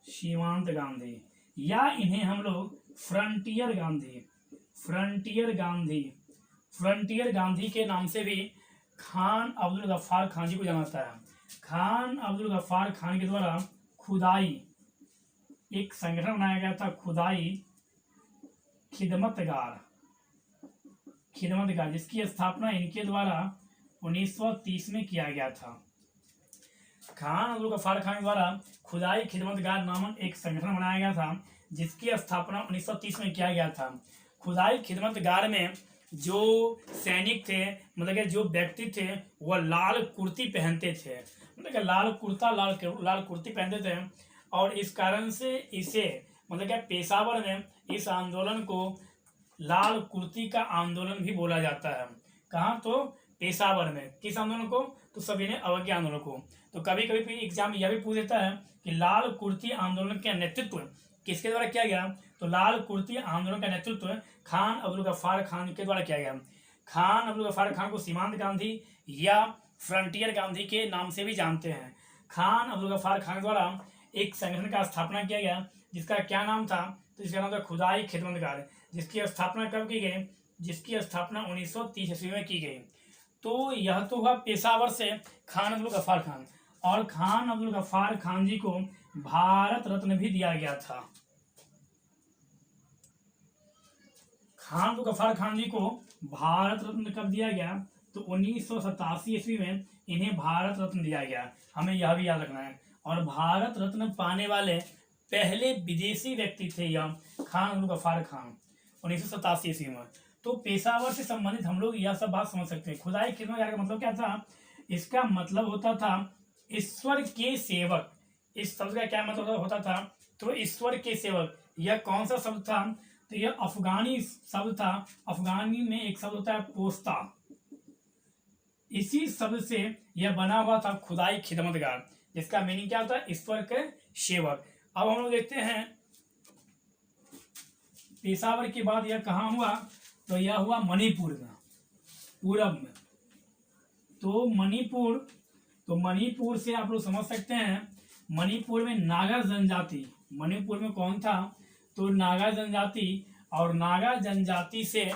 सीमांत गांधी, या इन्हें हम लोग frontier Gandhi, frontier Gandhi, frontier Gandhi के नाम से भी खान अब्दुल गफ्फार खान जी को जाना जाता है। खान अब्दुल गफ्फार खान के द्वारा खुदाई एक संगठन बनाया गया था, खुदाई खिदमतगार, खिदमतगार, जिसकी स्थापना इनके द्वारा 1930 में किया गया था। खान अब्दुल गफ्फार खान द्वारा खुदाई खिदमतगार नामक एक संगठन बनाया गया था, जिसकी स्थापना 1930 में किया गया था। खुदाई खिदमतगार में जो सैनिक थे, मतलब कि जो व्यक्ति थे, वह लाल कुर्ती पहनते थे, मतलब कि लाल कुर्ता, लाल कुर्ती पहनते थे। और इस कारण से इसे, मतलब कि पेशावर में इस आंदोलन को लाल कुर्ती का आंदोलन भी बोला जाता है। कहाँ? तो पेशावर में। किस आंदोलन को? तो सविनय अवज्ञा आंदोलन को। तो कभी कभी एग्जाम यह भी पूछ देता है कि लाल कुर्ती आंदोलन का नेतृत्व किसके द्वारा किया गया? तो लाल कुर्ती आंदोलन का नेतृत्व खान अब्दुल गफ्फार खान के द्वारा किया गया। खान अब्दुल गफ्फार खान को सीमांत गांधी या फ्रंटियर गांधी के नाम से भी जानते हैं। खान अब्दुल गफ्फार खान द्वारा एक संगठन का स्थापना किया गया, जिसका क्या नाम था? तो इसका नाम था खुदाई खिदमतगार, जिसकी स्थापना कब की गई? जिसकी स्थापना 1930 ईस्वी में की गई। तो यह तो हुआ पेशावर से खान अब्दुल गफ्फार खान। और खान अब्दुल गफ्फार खान जी को भारत रत्न भी दिया गया था। खान अब्दुल गफ्फार खान जी को भारत रत्न कब दिया गया? तो 1987 ईस्वी में इन्हें भारत रत्न दिया गया। हमें यह भी याद रखना है। और भारत रत्न पाने वाले पहले विदेशी व्यक्ति थे यह खान अब्दुल गफ्फार खान, 1987 ईस्वी में। तो पेशावर से संबंधित हम लोग यह सब बात समझ सकते हैं। खुदाई खिदमतगार का मतलब क्या था? इसका मतलब होता था ईश्वर के सेवक। इस शब्द का क्या मतलब होता था? तो ईश्वर के सेवक। यह कौन सा शब्द था? तो यह अफगानी शब्द था। अफगानी में एक शब्द होता है पोस्ता, इसी शब्द से यह बना हुआ था खुदाई खिदमतगार, जिसका मीनिंग क्या होता है? ईश्वर के सेवक। अब हम लोग देखते हैं पेशावर के बाद यह कहाँ हुआ? तो यह हुआ मणिपुर में, पूरब में। तो मणिपुर से आप लोग समझ सकते हैं, मणिपुर में नागा जनजाति, मणिपुर में कौन था? तो नागा जनजाति। और नागा जनजाति से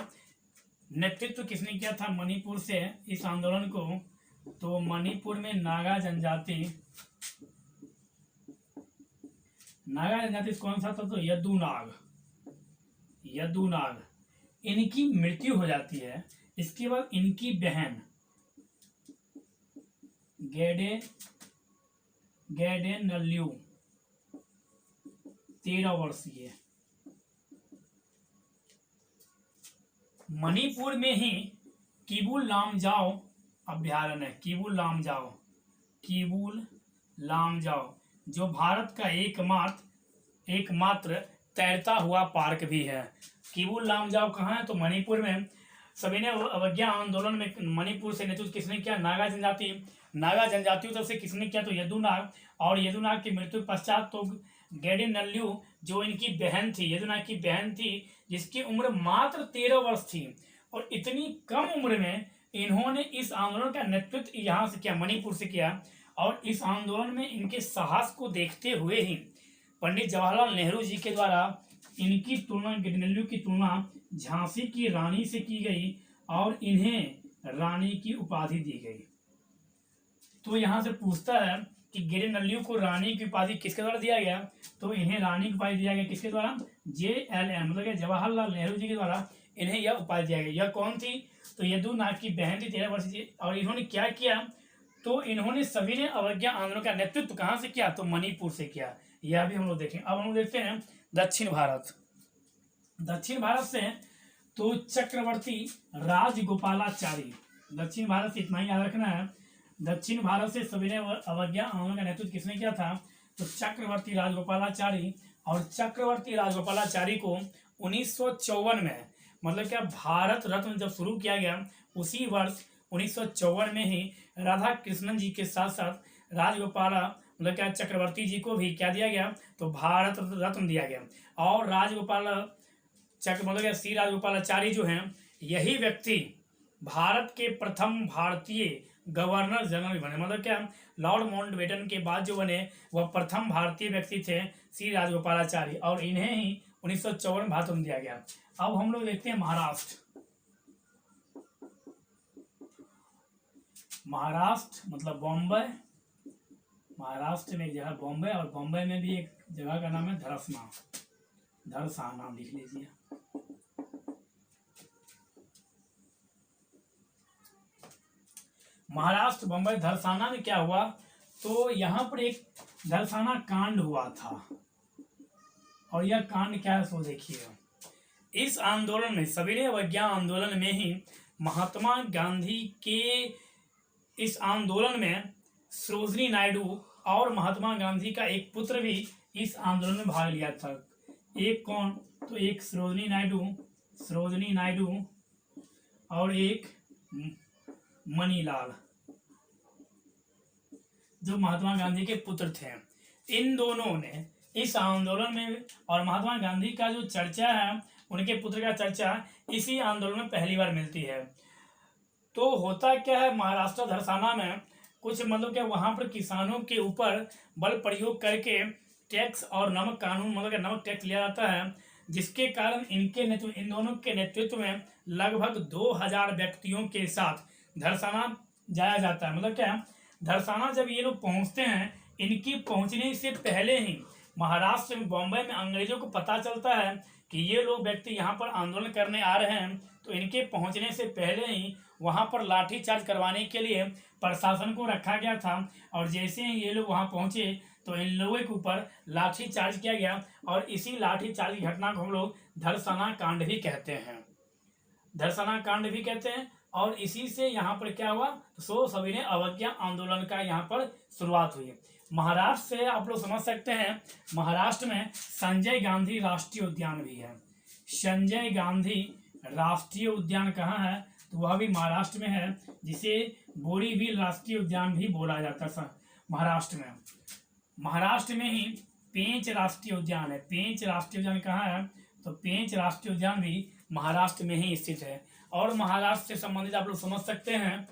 नेतृत्व किसने किया था मणिपुर से इस आंदोलन को? तो मणिपुर में नागा जनजाति कौन सा था? तो यदुनाग। इनकी मृत्यु हो जाती है। इसके बाद इनकी बहन गेडे नल्यू 13 वर्षीय, मणिपुर में ही किबुल लामजाओ अभ्यारण्य है। किबुल लामजाओ जो भारत का एकमात्र तैरता हुआ पार्क भी है। किबुल लामजाओ कहाँ है? तो मणिपुर में। सविनय अवज्ञा आंदोलन में मणिपुर से नेतृत्व किसने किया? नागा जनजातियों तरफ से किसने किया? तो यदुनाग। और यदुनाग की मृत्यु पश्चात तो गेडे नल्यू जो इनकी बहन थी, यदुनाग की बहन थी, जिसकी उम्र मात्र 13 वर्ष थी। और इतनी कम उम्र में इन्होंने इस आंदोलन का नेतृत्व यहाँ से किया, मणिपुर से किया। और इस आंदोलन में इनके साहस को देखते हुए ही पंडित जवाहरलाल नेहरू जी के द्वारा इनकी तुलना, गेडे नल्यू की तुलना झांसी की रानी से की गई और इन्हें रानी की उपाधि दी गई। तो यहाँ से पूछता है कि गेडे नल्यू को रानी की उपाधि किसके द्वारा दिया गया? तो इन्हें रानी की उपाधि दिया गया किसके द्वारा? JLN, मतलब जवाहरलाल नेहरू जी के द्वारा इन्हें यह उपाधि दिया गया। यह कौन थी? तो यदुनाग की बहन थी, 13 वर्ष की। और इन्होंने क्या किया? तो इन्होंने सविनय अवज्ञा आंदोलन का नेतृत्व कहाँ से किया? तो मणिपुर से किया। यह भी हम लोग देखें। अब हम लोग देखते हैं दक्षिण भारत से तो चक्रवर्ती राजगोपालाचारी। दक्षिण भारत से इतना ही याद रखना है। दक्षिण भारत से सविनय अवज्ञा आंदोलन का नेतृत्व किसने किया था? तो चक्रवर्ती राजगोपालाचारी। और चक्रवर्ती राजगोपालाचारी को 1954 में मतलब क्या भारत रत्न जब शुरू किया गया उसी वर्ष 1954 में ही राधा कृष्णन जी के साथ साथ राजगोपाला मतलब क्या चक्रवर्ती जी को भी क्या दिया गया, तो भारत रत्न दिया गया। और राजगोपाल चक्र मतलब क्या श्री राजगोपालाचारी जो हैं, यही व्यक्ति भारत के प्रथम भारतीय गवर्नर जनरल बने। मतलब क्या लॉर्ड माउंटबेटन के बाद जो बने वह प्रथम भारतीय व्यक्ति थे श्री राजगोपालाचारी, और इन्हें ही 1954 में भारत रत्न दिया गया। अब हम लोग देखते हैं महाराष्ट्र। महाराष्ट्र मतलब बॉम्बे, महाराष्ट्र में एक जगह बॉम्बे, और बॉम्बे में भी एक जगह का नाम है धरसना, धरसा नाम लिख लीजिए। महाराष्ट्र बॉम्बे धरसाना में क्या हुआ, तो यहाँ पर एक धरसाना कांड हुआ था, और यह कांड क्या है सो देखिएगा। इस आंदोलन में, सविनय अवज्ञा आंदोलन में ही महात्मा गांधी के इस आंदोलन में सरोजिनी नायडू और महात्मा गांधी का एक पुत्र भी इस आंदोलन में भाग लिया था। एक कौन, तो एक सरोजिनी नायडू और एक मणिलाल, जो महात्मा गांधी के पुत्र थे। इन दोनों ने इस आंदोलन में, और महात्मा गांधी का जो चर्चा है, उनके पुत्र का चर्चा इसी आंदोलन में पहली बार मिलती है। तो होता क्या है, महाराष्ट्र धरसाना में कुछ मतलब क्या वहां पर किसानों के ऊपर बल प्रयोग करके टैक्स और नमक कानून मतलब नमक टैक्स लिया जाता है, जिसके कारण इन दोनों के नेतृत्व में लगभग 2000 व्यक्तियों के साथ धरसाना जाया जाता है। मतलब क्या धरसाना जब ये लोग पहुंचते हैं, इनकी पहुंचने से पहले ही महाराष्ट्र में बॉम्बे में अंग्रेजों को पता चलता है कि ये लोग व्यक्ति यहाँ पर आंदोलन करने आ रहे हैं। तो इनके पहुंचने से पहले ही वहाँ पर लाठीचार्ज करवाने के लिए प्रशासन को रखा गया था, और जैसे ही ये लोग वहाँ पहुँचे तो इन लोगों के ऊपर लाठीचार्ज किया गया, और इसी लाठीचार्ज की घटना को हम लोग धरसाना कांड भी कहते हैं, धरसाना कांड भी कहते हैं। और इसी से यहाँ पर क्या हुआ, तो सविनय अवज्ञा आंदोलन का यहाँ पर शुरुआत हुई। महाराष्ट्र से आप लोग समझ सकते हैं, महाराष्ट्र में संजय गांधी राष्ट्रीय उद्यान भी है। संजय गांधी राष्ट्रीय उद्यान कहाँ है, तो वह भी महाराष्ट्र में है, जिसे बोरीविल राष्ट्रीय उद्यान भी बोला जाता है महाराष्ट्र में। महाराष्ट्र में ही पेंच राष्ट्रीय उद्यान है। पेंच राष्ट्रीय उद्यान कहाँ है, तो पेंच राष्ट्रीय उद्यान भी महाराष्ट्र में ही स्थित है। और महाराष्ट्र से संबंधित आप लोग समझ सकते हैं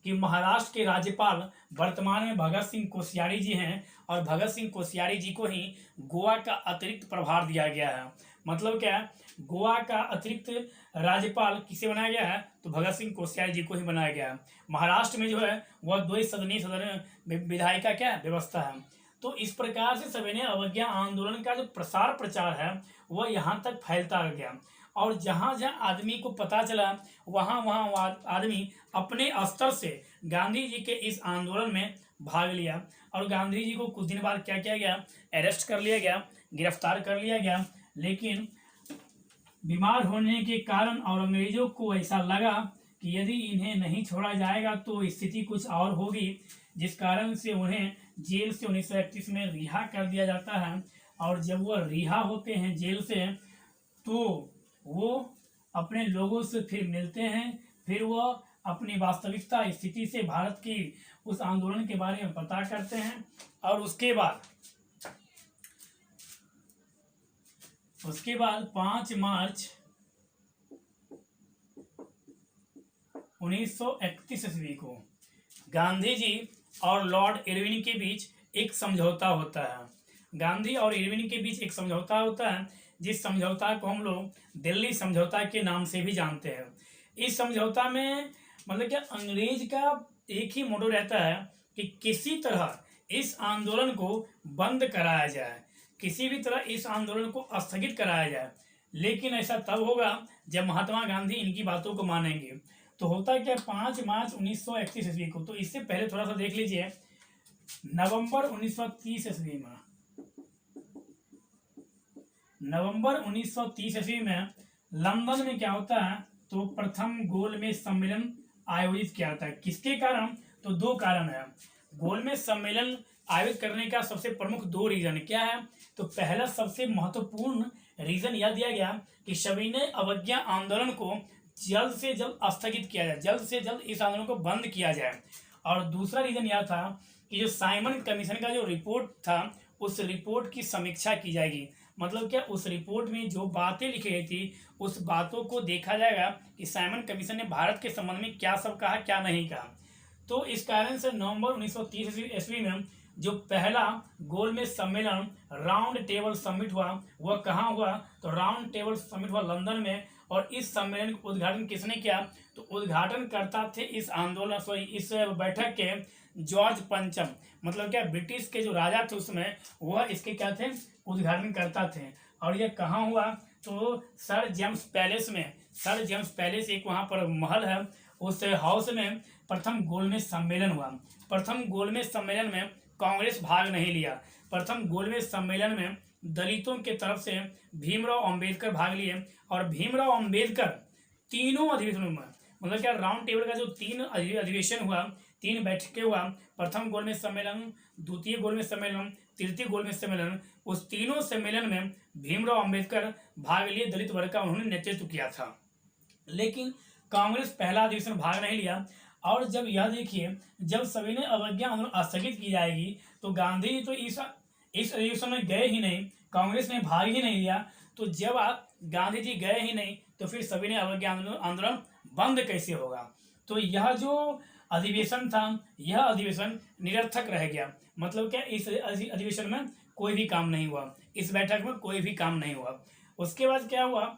कि महाराष्ट्र के राज्यपाल वर्तमान में भगत सिंह कोश्यारी जी हैं, और भगत सिंह कोश्यारी जी को ही गोवा का अतिरिक्त प्रभार दिया गया है। मतलब क्या है, गोवा का अतिरिक्त राज्यपाल किसे बनाया गया है, तो भगत सिंह कोश्यारी जी को ही बनाया गया है। महाराष्ट्र में जो है वह 2 सदनीय सदन विधायी का क्या व्यवस्था है। तो इस प्रकार से सविनय अवज्ञा आंदोलन का जो प्रसार प्रचार है वह यहाँ तक फैलता गया, और जहाँ जहाँ आदमी को पता चला वहाँ वहाँ आदमी अपने स्तर से गांधी जी के इस आंदोलन में भाग लिया। और गांधी जी को कुछ दिन बाद क्या किया गया, अरेस्ट कर लिया गया, गिरफ्तार कर लिया गया। लेकिन बीमार होने के कारण और अंग्रेजों को ऐसा लगा कि यदि इन्हें नहीं छोड़ा जाएगा तो स्थिति कुछ और होगी, जिस कारण से उन्हें जेल से 1931 में रिहा कर दिया जाता है। और जब वह रिहा होते हैं जेल से, तो वो अपने लोगों से फिर मिलते हैं, फिर वह अपनी वास्तविकता स्थिति से भारत की उस आंदोलन के बारे में पता करते हैं। और उसके बाद 5 मार्च 1931 ईस्वी को गांधी जी और लॉर्ड इरविन के बीच एक समझौता होता है। गांधी और इरविन के बीच एक समझौता होता है, जिस समझौता को हम लोग दिल्ली समझौता के नाम से भी जानते हैं। इस समझौता में मतलब क्या अंग्रेज का एक ही मोटो रहता है कि किसी तरह इस आंदोलन को बंद कराया जाए, किसी भी तरह इस आंदोलन को स्थगित कराया जाए। लेकिन ऐसा तब होगा जब महात्मा गांधी इनकी बातों को मानेंगे। तो होता क्या 5 मार्च 1931 ईस्वी को, तो इससे पहले थोड़ा सा देख लीजिए, नवंबर 1930 ईस्वी में, नवंबर 1930 ईस्वी में लंदन में क्या होता है, तो प्रथम गोलमेज सम्मेलन आयोजित किया जाता है। किसके कारण, तो 2 कारण है। गोलमेज सम्मेलन आयोजित करने का सबसे प्रमुख 2 रीजन क्या है, तो पहला सबसे महत्वपूर्ण रीजन यह दिया गया कि सविनय अवज्ञा आंदोलन को जल्द से जल्द स्थगित किया जाए, जल्द से जल्द इस आंदोलन को बंद किया जाए। और दूसरा रीजन यह था कि जो साइमन कमीशन का जो रिपोर्ट था उस रिपोर्ट की समीक्षा की जाएगी। मतलब क्या, उस रिपोर्ट में जो बातें लिखी गई थी उस बातों को देखा जाएगा कि साइमन कमीशन ने भारत के संबंध में क्या सब कहा, क्या नहीं कहा। तो इस कारण से नवंबर 1930 ईस्वी में जो पहला गोलमेज सम्मेलन राउंड टेबल समिट हुआ वह कहाँ हुआ, तो राउंड टेबल समिट हुआ लंदन में। और इस सम्मेलन का उद्घाटन किसने किया, तो उद्घाटन करता थे इस आंदोलन इस बैठक के जॉर्ज पंचम, मतलब क्या ब्रिटिश के जो राजा थे उसमें वह इसके क्या थे, उद्घाटन करता थे। और यह कहाँ हुआ, तो सर जेम्स पैलेस में। सर जेम्स पैलेस एक वहाँ पर महल है, उस हाउस में प्रथम गोलमेज सम्मेलन हुआ। प्रथम गोलमेज सम्मेलन में कांग्रेस भाग नहीं लिया। प्रथम गोलमेज सम्मेलन में दलितों के तरफ से भीमराव अंबेडकर भाग लिए। और भीमराव अंबेडकर तीनों अधिवेशनों में, मतलब क्या राउंड टेबल का जो 3 अधिवेशन हुआ, 3 बैठकें हुआ, प्रथम गोलमेज सम्मेलन, द्वितीय गोलमेज सम्मेलन, तृतीय गोलमेज सम्मेलन, उस तीनों सम्मेलन में भीमराव अंबेडकर भाग लिए, दलित वर्ग का उन्होंने नेतृत्व किया था। लेकिन कांग्रेस पहला अधिवेशन भाग नहीं लिया। और जब यह देखिए, जब सविनय अवज्ञा आंदोलन स्थगित की जाएगी तो गांधी जी तो इस अधिवेशन में गए ही नहीं, कांग्रेस ने भाग ही नहीं लिया। तो जब गांधी जी गए ही नहीं तो फिर सविनय अवज्ञा आंदोलन बंद कैसे होगा। तो यह जो अधिवेशन था यह अधिवेशन निरर्थक रह गया। मतलब क्या, इस अधिवेशन में कोई भी काम नहीं हुआ, इस बैठक में कोई भी काम नहीं हुआ। उसके बाद क्या हुआ,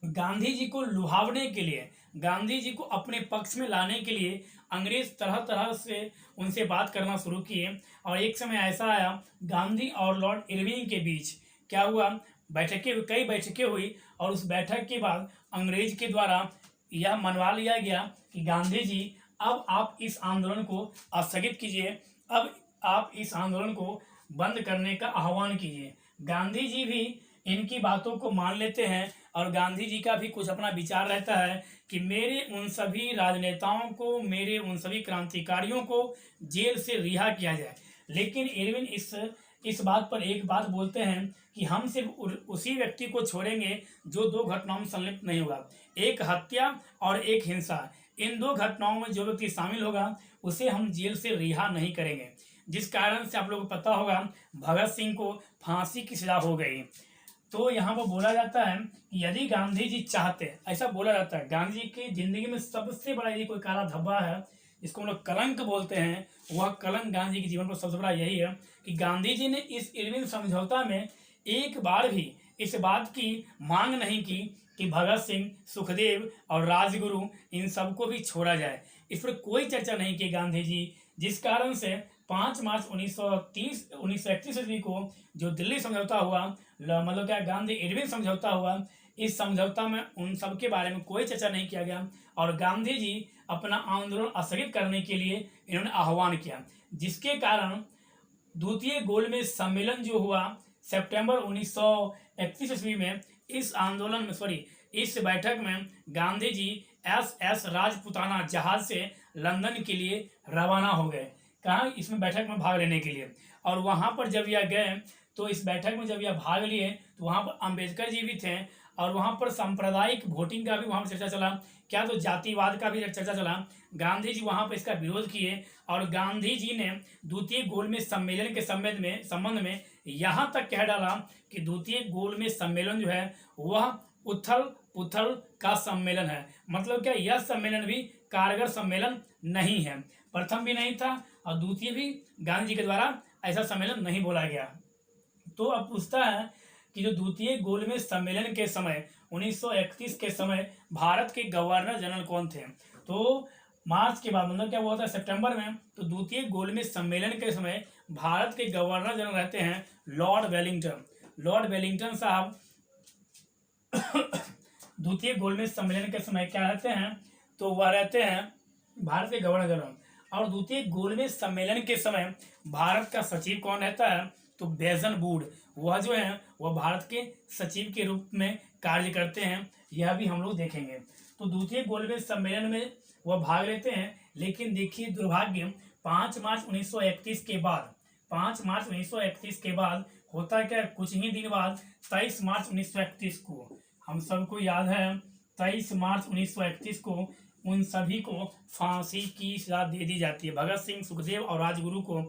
गांधी जी को लुभावने के लिए, गांधी जी को अपने पक्ष में लाने के लिए अंग्रेज तरह तरह से उनसे बात करना शुरू किए। और एक समय ऐसा आया, गांधी और लॉर्ड इरविंग के बीच क्या हुआ, कई बैठकें हुई। और उस बैठक के बाद अंग्रेज के द्वारा यह मनवा लिया गया कि गांधी जी अब आप इस आंदोलन को स्थगित कीजिए, अब आप इस आंदोलन को बंद करने का आह्वान कीजिए। गांधी जी भी इनकी बातों को मान लेते हैं। और गांधी जी का भी कुछ अपना विचार रहता है कि मेरे उन सभी राजनेताओं को, मेरे उन सभी क्रांतिकारियों को जेल से रिहा किया जाए। लेकिन इरविन इस बात पर एक बात बोलते हैं कि हम सिर्फ उसी व्यक्ति को छोड़ेंगे जो 2 घटनाओं में संलिप्त नहीं होगा, एक हत्या और एक हिंसा। इन 2 घटनाओं में जो व्यक्ति शामिल होगा उसे हम जेल से रिहा नहीं करेंगे। जिस कारण से आप लोगों को पता होगा भगत सिंह को फांसी की सजा हो गई। तो यहाँ पर बोला जाता है कि यदि गांधी जी चाहते, ऐसा बोला जाता है, गांधी जी की जिंदगी में सबसे बड़ा यदि कोई काला धब्बा है, इसको हम लोग कलंक बोलते हैं, वह कलंक गांधी जी के जीवन पर सबसे बड़ा यही है कि गांधी जी ने इस इरविन समझौता में एक बार भी इस बात की मांग नहीं की कि भगत सिंह, सुखदेव और राजगुरु इन सबको भी छोड़ा जाए। इस पर कोई चर्चा नहीं की गांधी जी। जिस कारण से 5 मार्च 1931 ईस्वी को जो दिल्ली समझौता हुआ, मतलब क्या गांधी इरविन समझौता हुआ, इस समझौता में उन सब के बारे में कोई चर्चा नहीं किया गया। और गांधी जी अपना आंदोलन स्थगित करने के लिए इन्होंने आह्वान किया, जिसके कारण द्वितीय गोलमेज सम्मेलन जो हुआ सितंबर 1931 ईस्वी में, इस आंदोलन में इस बैठक में गांधी जी SS राजपुताना जहाज से लंदन के लिए रवाना हो गए। कहाँ, इसमें बैठक में भाग लेने के लिए। और वहां पर जब यह गए तो इस बैठक में जब यह भाग लिए तो वहां पर अंबेडकर जी भी थे। और वहां पर सांप्रदायिक वोटिंग का भी वहां पर चर्चा चला, क्या तो जातिवाद का भी चर्चा चला। गांधी जी वहां पर इसका विरोध किए। और गांधी जी ने द्वितीय गोलमेज सम्मेलन के संबंध में यहाँ तक कह डाला कि द्वितीय गोलमेज सम्मेलन जो है वह उथल पुथल का सम्मेलन है। मतलब क्या, यह सम्मेलन भी कारगर सम्मेलन नहीं है, प्रथम भी नहीं था और द्वितीय भी गांधी जी के द्वारा ऐसा सम्मेलन नहीं बोला गया। तो अब पूछता है कि जो द्वितीय गोलमेज सम्मेलन के समय 1931 के समय भारत के गवर्नर जनरल कौन थे, तो मार्च के बाद, मतलब क्या हुआ था सितंबर में, तो द्वितीय गोलमेज सम्मेलन के समय भारत के गवर्नर जनरल रहते हैं लॉर्ड वेलिंगटन। लॉर्ड वेलिंगटन साहब द्वितीय गोलमेज सम्मेलन के समय क्या रहते हैं, तो वह रहते हैं भारत के गवर्नर जनरल। और द्वितीय गोलमेज सम्मेलन के समय भारत का सचिव कौन रहता है, तो बेजन वुड, वह जो है वह भारत के सचिव के रूप में कार्य करते हैं। यह भी हम लोग देखेंगे। तो द्वितीय गोलमेज सम्मेलन में वह भाग लेते हैं। लेकिन देखिए दुर्भाग्य, 5 मार्च 1931 के बाद 5 मार्च 1931 के बाद होता क्या, कुछ ही दिन बाद 23 मार्च 1931 को, हम सबको याद है 23 मार्च 1931 को उन सभी को फांसी की सजा दे दी जाती है। भगत सिंह, सुखदेव और राजगुरु को,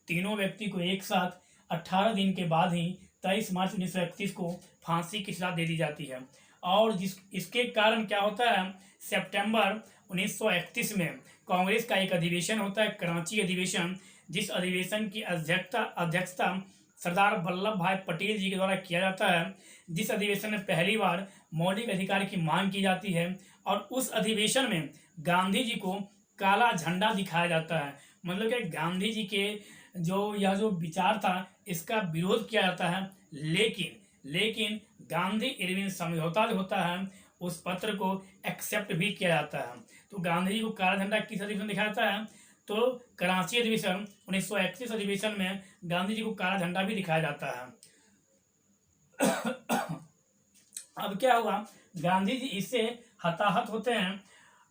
तीनों व्यक्ति को एक साथ 18 दिन के बाद ही 23 मार्च 1931 को फांसी की सजा दे दी जाती है। और इसके कारण क्या होता है, सितंबर 1931 में कांग्रेस का एक अधिवेशन होता है, कराची अधिवेशन, जिस अधिवेशन की अध्यक्षता सरदार वल्लभ भाई पटेल जी के द्वारा किया जाता है, जिस अधिवेशन में पहली बार मौलिक अधिकार की मांग की जाती है। और उस अधिवेशन में गांधी जी को काला झंडा दिखाया जाता है, मतलब कि गांधी जी के जो विचार था इसका विरोध किया जाता है। लेकिन गांधी इरविन समझौता जो होता है उस पत्र को एक्सेप्ट भी किया जाता है। तो गांधी जी को काला झंडा किस अधिवेशन में दिखाया जाता है, तो कराची अधिवेशन 1931 अधिवेशन में गांधी जी को काला झंडा भी दिखाया जाता है। अब क्या हुआ, गांधी जी इससे हताहत होते हैं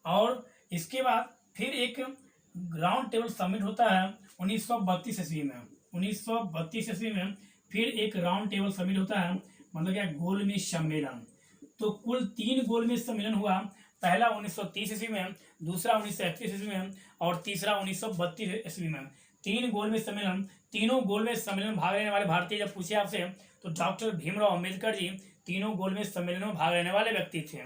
और इसके बाद फिर एक राउंड टेबल समिट होता है 1932 ईस्वी में। 1932 ईस्वी में फिर एक राउंड टेबल समिट होता है, मतलब क्या, गोलमेज सम्मेलन। तो कुल 3 गोलमेज सम्मेलन हुआ, पहला 1930 ईस्वी में, दूसरा 1931 ईस्वी में और तीसरा 1932 ईस्वी में। 3 गोलमेज सम्मेलन, तीनों गोलमेज सम्मेलन में भाग लेने वाले भारतीय जब पूछे आपसे तो डॉक्टर भीमराव अम्बेडकर जी तीनों गोलमेज सम्मेलनों में भाग लेने वाले व्यक्ति थे।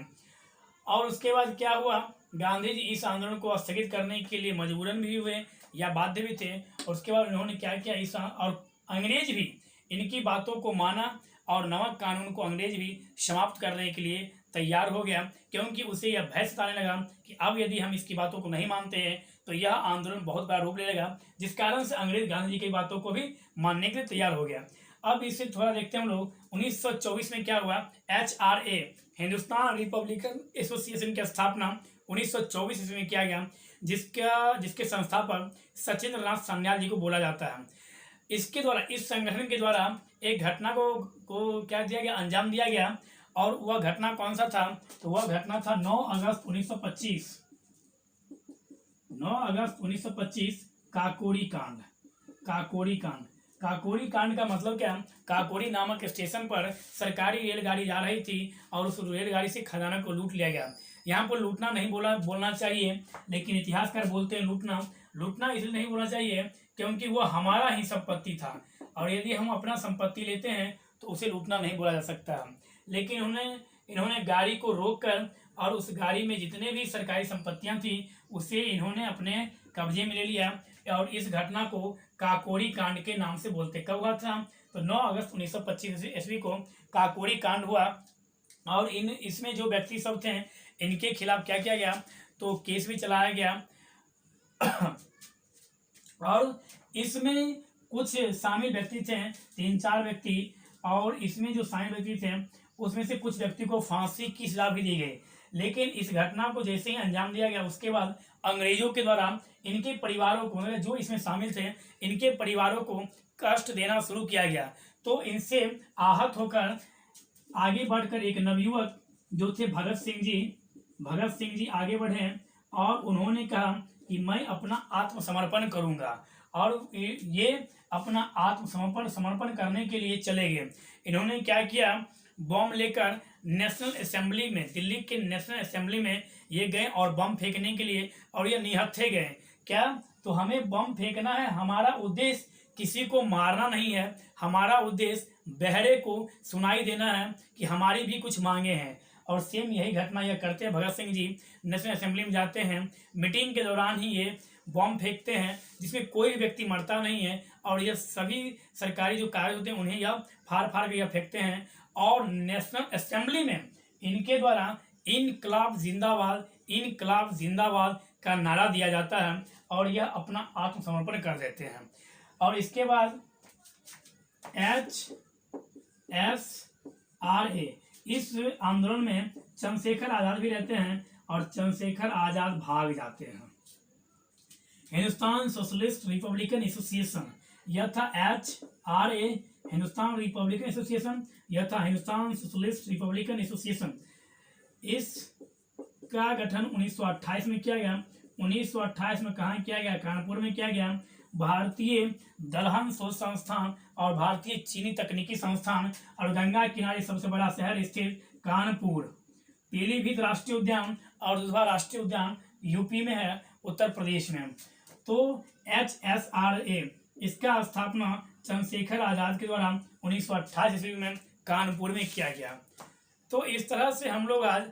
और उसके बाद क्या हुआ, गांधी जी इस आंदोलन को स्थगित करने के लिए मजबूरन भी हुए या बाध्य भी थे। और उसके बाद उन्होंने क्या किया, और अंग्रेज भी इनकी बातों को माना और नमक कानून को अंग्रेज भी समाप्त करने के लिए तैयार हो गया, क्योंकि उसे यह भय सताने लगा कि अब यदि हम इसकी बातों को नहीं मानते हैं तो यह आंदोलन बहुत बड़ा रूप ले लेगा, जिस कारण से अंग्रेज गांधी जी की बातों को भी मानने के लिए तैयार हो गया। अब इसे थोड़ा देखते हैं हम लोग। 1924 में क्या हुआ, HRA हिंदुस्तान रिपब्लिकन एसोसिएशन की स्थापना 1924 ईस्वी में किया गया, जिसके संस्थापक सचिंद्र नाथ सान्याल जी को बोला जाता है। इसके द्वारा, इस संगठन के द्वारा एक घटना को क्या दिया गया, अंजाम दिया गया। और वह घटना कौन सा था, तो वह घटना था 9 अगस्त 1925। 9 अगस्त 1925 काकोरी कांड। काकोरी कांड का मतलब क्या, काकोरी नामक स्टेशन पर सरकारी रेलगाड़ी जा रही थी और उस रेलगाड़ी से खजाना को लूट लिया गया। यहाँ पर लूटना नहीं बोलना चाहिए, लेकिन इतिहासकार बोलते हैं लूटना इसलिए नहीं बोलना चाहिए क्योंकि वो हमारा ही संपत्ति था, और यदि हम अपना संपत्ति लेते हैं तो उसे लूटना नहीं बोला जा सकता। लेकिन इन्होंने गाड़ी को रोककर और उस गाड़ी में जितने भी सरकारी संपत्तियां थी उसे इन्होंने अपने कब्जे में ले लिया, और इस घटना को काकोरी कांड के नाम से बोलते। कब हुआ था, तो 9 अगस्त 1925 ईस्वी को काकोरी कांड हुआ। और इसमें जो व्यक्ति सब थे इनके खिलाफ क्या किया गया, तो केस भी चलाया गया। और इसमें कुछ शामिल व्यक्ति थे, 3-4 व्यक्ति, और इसमें जो शामिल व्यक्ति थे उसमें से कुछ व्यक्ति को फांसी की सजा भी दी गई। लेकिन इस घटना को जैसे ही अंजाम दिया गया उसके बाद अंग्रेजों के द्वारा इनके परिवारों को, जो इसमें शामिल थे इनके परिवारों को कष्ट देना शुरू किया गया। तो इनसे आहत होकर आगे बढ़कर एक नवयुवक जो थे भगत सिंह जी आगे बढ़े और उन्होंने कहा कि मैं अपना आत्मसमर्पण करूंगा, और ये अपना समर्पण करने के लिए चले गए। इन्होंने क्या किया, बम लेकर नेशनल असेंबली में, दिल्ली के नेशनल असेंबली में ये गए और बम फेंकने के लिए, और ये निहत्थे गए। क्या, तो हमें बम फेंकना है, हमारा उद्देश्य किसी को मारना नहीं है, हमारा उद्देश्य बहरे को सुनाई देना है कि हमारी भी कुछ मांगे हैं। और सेम यही घटना यह करते हैं, भगत सिंह जी नेशनल असेंबली में जाते हैं, मीटिंग के दौरान ही ये बम फेंकते हैं जिसमें कोई व्यक्ति मरता नहीं है, और यह सभी सरकारी जो कागज होते हैं उन्हें यह फाड़ के यह फेंकते हैं। और नेशनल असेंबली में इनके द्वारा इनकलाब जिंदाबाद का नारा दिया जाता है, और यह अपना आत्मसमर्पण कर देते हैं। और इसके बाद HSRA, इस आंदोलन में चंद्रशेखर आजाद भी रहते हैं, और चंद्रशेखर आजाद भाग जाते हैं। हिंदुस्तान सोशलिस्ट रिपब्लिकन एसोसिएशन, यह था HRA, हिंदुस्तान रिपब्लिकन एसोसिएशन, यह था हिंदुस्तान सोशलिस्ट रिपब्लिकन एसोसिएशन। इसका गठन 1928 में किया गया। 1928 में कहाँ किया गया, कानपुर में किया गया। भारतीय दलहन शोध संस्थान और भारतीय चीनी तकनीकी संस्थान और गंगा किनारे सबसे बड़ा शहर स्थित कानपुर। पीलीभीत राष्ट्रीय उद्यान और दुधवा राष्ट्रीय उद्यान यूपी में है, उत्तर प्रदेश में। तो HSRA इसका स्थापना चंद्रशेखर आजाद के द्वारा 1928 ईस्वी में कानपुर में किया गया। तो इस तरह से हम लोग आज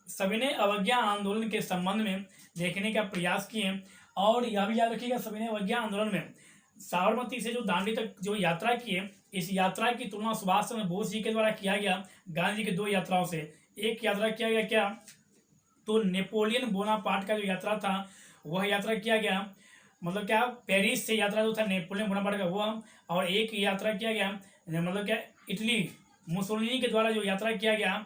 सविनय अवज्ञा आंदोलन के संबंध में देखने का प्रयास किए। और यह भी याद रखिएगा, सविनय अवज्ञा आंदोलन में साबरमती से जो दांडी तक जो यात्रा की है, इस यात्रा की तुलना सुभाष चंद्र बोस जी के द्वारा किया गया गांधी जी की 2 यात्राओं से। एक यात्रा किया गया क्या, तो नेपोलियन बोनापार्ट का जो यात्रा था वह यात्रा किया गया, मतलब क्या पेरिस से यात्रा जो था नेपोलियन बोनापार्ट का हुआ। और एक यात्रा किया गया मतलब क्या इटली मुसोलिनी के द्वारा जो यात्रा किया गया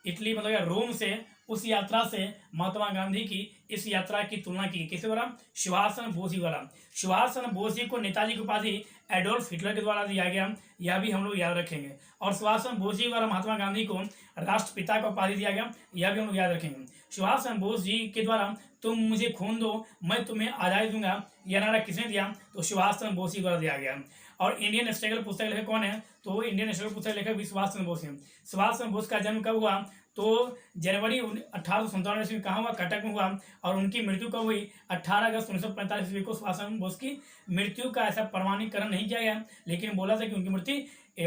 इटली मतलब क्या रोम से, उस यात्रा से महात्मा गांधी की इस यात्रा की तुलना की किसके द्वारा, सुभाष चंद्र बोस जी द्वारा। सुभाष चंद्र बोस जी को नेताजी की उपाधि एडोल्फ हिटलर के द्वारा दिया गया, यह भी हम लोग याद रखेंगे। और सुभाष चंद्र बोस जी द्वारा महात्मा गांधी को राष्ट्रपिता का उपाधि दिया गया, यह भी हम लोग याद रखेंगे। सुभाष चंद्र बोस जी के द्वारा तुम मुझे खून दो मैं तुम्हें आजादी दूंगा, यह नारा किसने दिया, तो सुभाष चंद्र बोस जी द्वारा दिया गया। और इंडियन स्ट्रगल पुस्तक लेखक कौन है, तो इंडियन स्ट्रगल पुस्तक लेखक भी सुभाष चंद्र बोस है। सुभाष चंद्र बोस का जन्म कब हुआ, तो जनवरी 1897 ईस्वी में कहाँ हुआ, कटक में हुआ। और उनकी मृत्यु कब हुई, 18 अगस्त 1945 ईस्वी को सुभाष चंद्र बोस की मृत्यु का ऐसा प्रमाणीकरण नहीं किया गया, लेकिन बोला था कि उनकी मृत्यु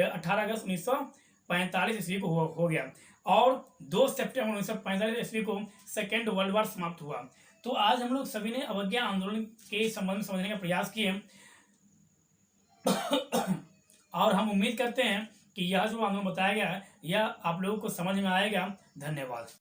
18 अगस्त 1945 ईस्वी को हो गया। और 2 सितंबर 1945 ईस्वी को सेकेंड वर्ल्ड वॉर समाप्त हुआ। तो आज हम लोग सभी ने अवज्ञा आंदोलन के संबंध में समझने का प्रयास किए और हम उम्मीद करते हैं कि यह जो आंदोलन बताया गया है यह आप लोगों को समझ में आएगा। धन्यवाद।